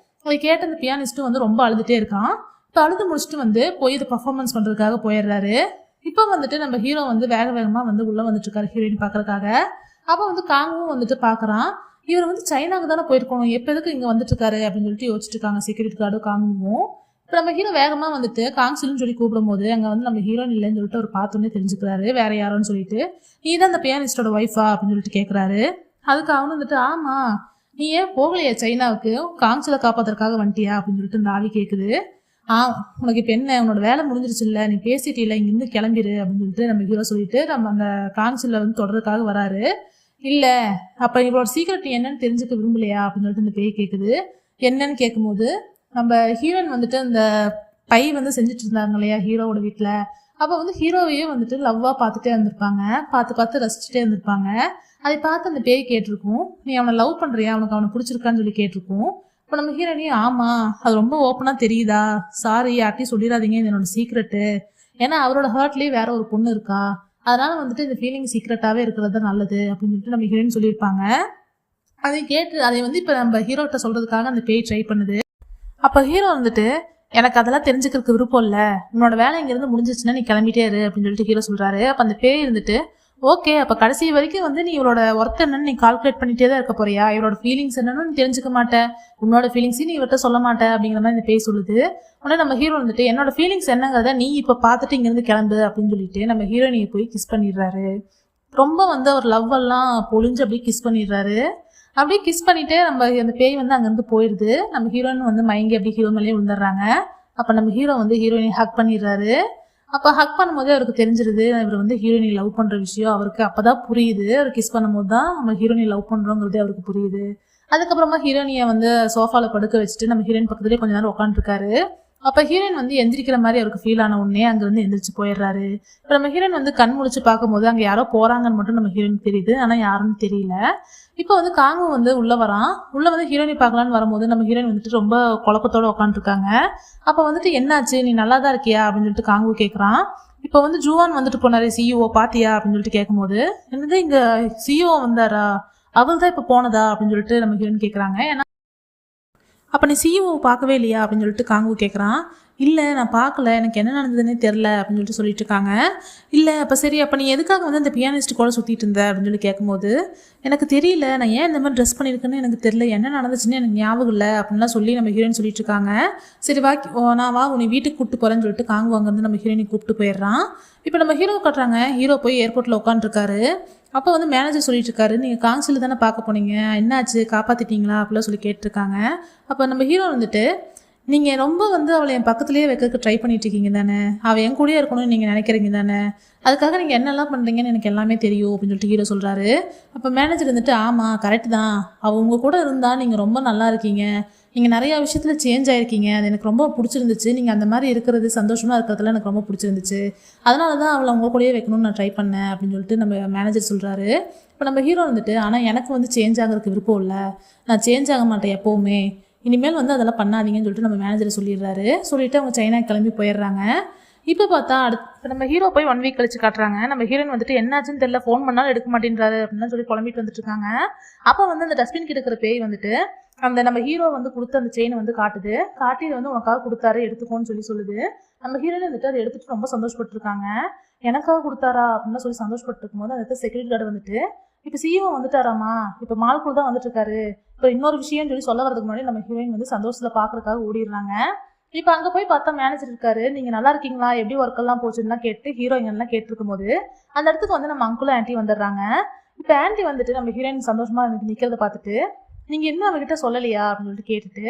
அதை கேட்ட அந்த பியானிஸ்ட்டும் வந்து ரொம்ப அழுதுட்டே இருக்கான். இப்போ அழுது முடிச்சுட்டு வந்து போய் இதை பர்ஃபார்மன்ஸ் பண்றதுக்காக போயிடுறாரு. இப்போ வந்துட்டு நம்ம ஹீரோ வந்து வேக வேகமா வந்து உள்ள வந்துட்டு இருக்காரு ஹீரோயின் பாக்குறதுக்காக. அப்போ வந்து காங்கும் வந்துட்டு பாக்குறான். இவர் வந்து சைனாக்கு தானே போயிருக்கணும், எப்ப எதுக்கு இங்க வந்துட்டு இருக்காரு அப்படின்னு சொல்லிட்டு யோசிச்சுட்டு இருக்காங்க செக்யூரிட்டி கார்டும் காங்கும். இப்போ நம்ம ஹீரோ வேகமா வந்துட்டு காங்சில்னு சொல்லி கூப்பிடும் போது அங்க வந்து நம்ம ஹீரோயின் இல்லைன்னு சொல்லிட்டு அவர் பார்த்தோன்னே தெரிஞ்சுக்கிறாரு வேற யாரோன்னு சொல்லிட்டு. நீ தான் அந்த பியானிஸ்டோட ஒய்ஃபா அப்படின்னு சொல்லிட்டு கேட்கறாரு. அதுக்கு அவனு வந்துட்டு ஆமா, நீ ஏன் போகலையா சைனாவுக்கு, காங்சில காப்பாத்துறதுக்காக வந்துட்டியா அப்படின்னு சொல்லிட்டு இந்த ஆவி கேட்குது. உனக்கு இப்போ என்ன, உன்னோட வேலை முடிஞ்சிருச்சு இல்லை, நீ பேசிட்டில, இங்கிருந்து கிளம்பிடு அப்படின்னு சொல்லிட்டு நம்ம ஹீரோ சொல்லிட்டு நம்ம அந்த காங்சில வந்து தொடர்றதுக்காக வராரு. இல்ல, அப்ப இவளோட சீக்கிரட் நீ என்னன்னு தெரிஞ்சுக்க விரும்பலையா அப்படின்னு சொல்லிட்டு இந்த பேய் கேட்குது. என்னன்னு கேட்கும்போது நம்ம ஹீரோயின் வந்துட்டு அந்த பை வந்து செஞ்சுட்டு இருந்தாங்க இல்லையா ஹீரோவோட வீட்டுல, அப்போ வந்து ஹீரோவையே வந்துட்டு லவ்வா பார்த்துட்டே இருந்திருப்பாங்க, பார்த்து ரசிச்சுட்டே இருந்திருப்பாங்க. அதை பார்த்து அந்த பேய் கேட்டிருக்கும், நீ அவனை லவ் பண்றியா, அவனை பிடிச்சிருக்கான்னு சொல்லி கேட்டிருக்கும். இப்போ நம்ம ஹீரோனி ஆமா, அது ரொம்ப ஓப்பனா தெரியுதா, சாரி யார்ட்டையும் சொல்லிடாதீங்க, இது என்னோட சீக்ரெட்டு, ஏன்னா அவரோட ஹர்ட்லயே வேற ஒரு பொண்ணு இருக்கா, அதனால வந்துட்டு இந்த ஃபீலிங் சீக்ரெட்டாவே இருக்கிறது தான் நல்லது அப்படின்னு சொல்லிட்டு நம்ம ஹீரோயின் சொல்லியிருப்பாங்க. அதை கேட்டு அதை வந்து இப்போ நம்ம ஹீரோட்ட சொல்றதுக்காக அந்த பேய் ட்ரை பண்ணுது. அப்போ ஹீரோ வந்துட்டு எனக்கு அதெல்லாம் தெரிஞ்சுக்கிறதுக்கு விருப்பம் இல்லை, உன்னோட வேலை இங்கிருந்து முடிஞ்சிச்சுன்னா நீ கிளம்பிட்டே இரு அப்படின்னு சொல்லிட்டு ஹீரோ சொல்றாரு. அப்போ அந்த பேய் இருந்துட்டு ஓகே, அப்போ கடைசி வரைக்கும் வந்து நீ இவளோட ஒர்க் என்னன்னு நீ கால்குலேட் பண்ணிட்டே தான் இருக்க போறியா, இவளோட ஃபீலிங்ஸ் என்னன்னு நீ தெரிஞ்சுக்க மாட்டேன், உன்னோட ஃபீலிங்ஸையும் நீ இவர்கிட்ட சொல்ல மாட்டேன் அப்படிங்கிற மாதிரி இந்த பேய் சொல்லுது. உடனே நம்ம ஹீரோ வந்துட்டு என்னோட ஃபீலிங்ஸ் என்னங்கிறத நீ இப்போ பார்த்துட்டு இங்கேருந்து கிளம்பு அப்படின்னு சொல்லிட்டு நம்ம ஹீரோயினியை போய் கிஸ் பண்ணிடுறாரு. ரொம்ப வந்து அவர் லவ் எல்லாம் பொழிஞ்சு அப்படியே கிஸ் பண்ணிடுறாரு. அப்படியே கிஸ் பண்ணிட்டு நம்ம அந்த பேய் வந்து அங்கேருந்து போயிடுது. நம்ம ஹீரோயின் வந்து மயங்கி அப்படியே ஹீரோ மேலேயே விழுந்துடுறாங்க. அப்போ நம்ம ஹீரோ வந்து ஹீரோயினை ஹக் பண்ணிடுறாரு. அப்போ ஹக் பண்ணும்போதே அவருக்கு தெரிஞ்சிருது இவர் வந்து ஹீரோயினை லவ் பண்ணுற விஷயம் அவருக்கு அப்போதான் புரியுது. அவர் கிஸ் பண்ணும்போது தான் நம்ம ஹீரோயினை லவ் பண்ணுறோங்கிறதே அவருக்கு புரியுது. அதுக்கப்புறமா ஹீரோயினியை வந்து சோஃபால படுக்க வச்சுட்டு நம்ம ஹீரோயின் பக்கத்துலேயே கொஞ்ச நேரம் உட்காந்துருக்காரு. அப்போ ஹீரோயின் வந்து எந்திரிக்கிற மாதிரி அவருக்கு ஃபீல் ஆன உடனே அங்கேருந்து எந்திரிச்சு போயிடுறாரு. இப்போ நம்ம ஹீரோயின் வந்து கண் முழிச்சு பார்க்கும்போது அங்கே யாரோ போகிறாங்கன்னு மட்டும் நம்ம ஹீரோயின் தெரியுது, ஆனால் யாருன்னு தெரியல. இப்போ வந்து காங்கு வந்து உள்ள வரான். உள்ள வந்து ஹீரோயினை பார்க்கலான்னு வரும்போது நம்ம ஹீரோயின் வந்துட்டு ரொம்ப குழப்பத்தோட உட்காந்துருக்காங்க. அப்போ வந்துட்டு என்னாச்சு, நீ நல்லா தான் இருக்கியா அப்படின்னு சொல்லிட்டு காங்கு கேட்குறான். இப்போ வந்து ஜூவான் வந்துட்டு போனாரு சிஇஓ பாத்தியா அப்படின்னு சொல்லிட்டு கேட்கும்போது என்னது இங்க சிஇஓ வந்தாரா, அவர் தான் இப்போ போனதா அப்படின்னு சொல்லிட்டு நம்ம ஹீரோயின் கேட்குறாங்க. ஏன்னா அப்போ நீ சிஇஓ பார்க்கவே இல்லையா அப்படின்னு சொல்லிட்டு காங்கு கேட்குறான். இல்லை நான் பார்க்கல, எனக்கு என்ன நடந்ததுன்னே தெரில அப்படின்னு சொல்லிட்டு இருக்காங்க. இல்லை அப்போ சரி, அப்போ நீ எதுக்காக வந்து அந்த பியானிஸ்ட் கூட சுற்றிட்டு இருந்த அப்படின்னு சொல்லி கேட்கும்போது எனக்கு தெரியல, நான் ஏன் இந்த மாதிரி ட்ரெஸ் பண்ணியிருக்கேன்னு எனக்கு தெரியல, என்ன நடந்துச்சுன்னு எனக்கு ஞாபகம் இல்லை அப்படின்லாம் சொல்லி நம்ம ஹீரோயின் சொல்லிட்டு இருக்காங்க. சரி நான் உன்னை வீட்டுக்கு கூப்பிட்டு போகிறேன்னு சொல்லிட்டு காங்கு அங்கேருந்து நம்ம ஹீரோயினை கூப்பிட்டு போயிடுறான். இப்போ நம்ம ஹீரோ கட்டுறாங்க. ஹீரோ போய் ஏர்போர்ட்டில் உட்காந்துருக்காரு. அப்போ வந்து மேனேஜர் சொல்லிட்டு இருக்காரு, நீங்கள் காங்சில் தானே பார்க்க போனீங்க, என்னாச்சு காப்பாற்றிட்டீங்களா அப்படிலாம் சொல்லி கேட்டிருக்காங்க. அப்போ நம்ம ஹீரோ வந்துட்டு நீங்கள் ரொம்ப வந்து அவளை என் பக்கத்துலேயே வைக்கிறதுக்கு ட்ரை பண்ணிட்டு இருக்கீங்க தானே, அவள் என் கூடயே இருக்கணும்னு நீங்கள் நினைக்கிறீங்க தானே, அதுக்காக நீங்கள் என்னெல்லாம் பண்ணுறீங்கன்னு எனக்கு எல்லாமே தெரியும் அப்படின்னு சொல்லிட்டு ஹீரோ சொல்கிறாரு. அப்போ மேனேஜர் வந்துட்டு ஆமாம் கரெக்ட் தான், அவள் உங்கள் கூட இருந்தால் நீங்கள் ரொம்ப நல்லா இருக்கீங்க, நீங்கள் நிறையா விஷயத்தில் சேஞ்ச் ஆகிருக்கீங்க, அது எனக்கு ரொம்ப பிடிச்சிருந்துச்சு, நீங்கள் அந்த மாதிரி இருக்கிறது சந்தோஷமாக இருக்கிறதுல எனக்கு ரொம்ப பிடிச்சிருந்துச்சு, அதனால தான் அவளை உங்கள் கூடயே வைக்கணும்னு நான் ட்ரை பண்ணேன் அப்படின்னு சொல்லிட்டு நம்ம மேனேஜர் சொல்கிறாரு. இப்போ நம்ம ஹீரோ வந்துட்டு ஆனால் எனக்கு வந்து சேஞ்ச் ஆகிறதுக்கு விருப்பம் இல்லை, நான் சேஞ்ச் ஆக மாட்டேன் எப்போவுமே, இனிமேல் வந்து அதெல்லாம் பண்ணாதீங்கன்னு சொல்லிட்டு நம்ம மேனேஜரை சொல்லிடுறாரு. சொல்லிவிட்டு அவங்க சைனா கிளம்பி போயிடுறாங்க. இப்போ பார்த்தா இப்போ நம்ம ஹீரோ போய் 1 வீக் கழிச்சு காட்டுறாங்க. நம்ம ஹீரோயின் வந்துட்டு என்னாச்சுன்னு தெரியல, ஃபோன் பண்ணாலும் எடுக்க மாட்டேன்றாரு அப்படின்னு சொல்லி புலம்பிட்டு வந்துட்டு இருக்காங்க. அப்போ வந்து அந்த டஸ்ட்பின் கிட்ட இருக்கிற பேய் வந்துட்டு அந்த நம்ம ஹீரோ வந்து கொடுத்த அந்த செயினை வந்து காட்டுது. காட்டி இது வந்து உனக்காக கொடுத்தாரு எடுத்துக்கோன்னு சொல்லுது. நம்ம ஹீரோயின் வந்துட்டு அதை எடுத்துட்டு ரொம்ப சந்தோஷப்பட்டு இருக்காங்க. எனக்காக கொடுத்தாரா அப்படின்னு சொல்லி சந்தோஷப்பட்டு இருக்கும்போது அந்த செக்யூரிட்டி கார்டு வந்துட்டு இப்போ சிஇஓ வந்துட்டாராமா, இப்போ மால்குள் தான் வந்துட்டு இருக்காரு, இப்போ இன்னொரு விஷயம்னு சொல்லி சொல்ல வரதுக்கு முன்னாடி நம்ம ஹீரோயின் வந்து சந்தோஷத்தில் பார்க்கறதுக்காக ஓடிடுறாங்க. இப்போ அங்கே போய் பார்த்தா மேனேஜர் இருக்காரு. நீங்கள் நல்லா இருக்கீங்களா, எப்படி ஒர்க் எல்லாம் போச்சுன்னா கேட்டு ஹீரோயின்லாம் கேட்டிருக்கும் போது அந்த இடத்துக்கு வந்து நம்ம அங்குளும் ஆன்ட்டி வந்துடுறாங்க. இப்போ ஆன்ட்டி வந்துட்டு நம்ம ஹீரோயின் சந்தோஷமா நிற்கிறத பார்த்துட்டு நீங்கள் இன்னும் அவங்ககிட்ட சொல்லலையா அப்படின்னு சொல்லிட்டு கேட்டுட்டு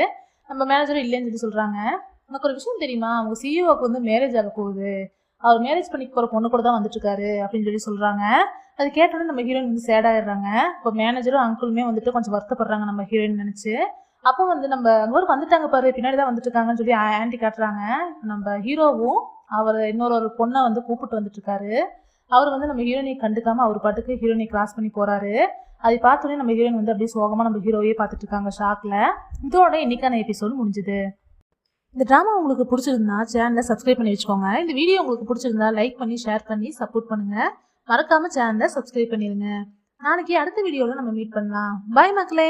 நம்ம மேனேஜரும் இல்லைன்னு சொல்லி சொல்கிறாங்க. உனக்கு ஒரு விஷயம் தெரியுமா, அவங்க சிஇஓக்கு வந்து மேரேஜ் ஆக போகுது, அவர் மேரேஜ் பண்ணி போகிற பொண்ணு கூட தான் வந்துட்டு இருக்காரு அப்படின்னு சொல்லி சொல்கிறாங்க. அது கேட்டோன்னே நம்ம ஹீரோயின் வந்து சேட் ஆயிடுறாங்க. இப்போ மேனேஜரும் அங்கிளுமே வந்துட்டு கொஞ்சம் வருத்தப்படுறாங்க நம்ம ஹீரோயின் நினச்சி. அப்போ வந்து நம்ம அங்கே வந்துட்டாங்க பாரு, பின்னாடி தான் வந்துட்டு இருக்காங்கன்னு சொல்லி ஆன்ட்டி காட்டுறாங்க. நம்ம ஹீரோவும் அவர் இன்னொரு பொண்ணை வந்து கூப்பிட்டு வந்துட்டு இருக்காரு. அவர் வந்து நம்ம ஹீரோயினை கண்டுக்காம அவர் பாட்டுக்கு ஹீரோயினை கிராஸ் பண்ணி போறாரு. அதை பார்த்தோன்னே நம்ம ஹீரோயின் வந்து அப்படியே சோகமா நம்ம ஹீரோவே பார்த்துட்டு இருக்காங்க ஷாக்ல. இதோட இன்னைக்கான எபிசோடு முடிஞ்சுது. இந்த ட்ராமா உங்களுக்கு பிடிச்சிருந்தா சேனலை சப்ஸ்கிரைப் பண்ணி வச்சுக்கோங்க. இந்த வீடியோ உங்களுக்கு பிடிச்சிருந்தா லைக் பண்ணி ஷேர் பண்ணி சப்போர்ட் பண்ணுங்க. மறக்காம சேனலை சப்ஸ்கிரைப் பண்ணிருங்க. நாளைக்கு அடுத்த வீடியோல நம்ம மீட் பண்ணலாம். பாய் மக்களே.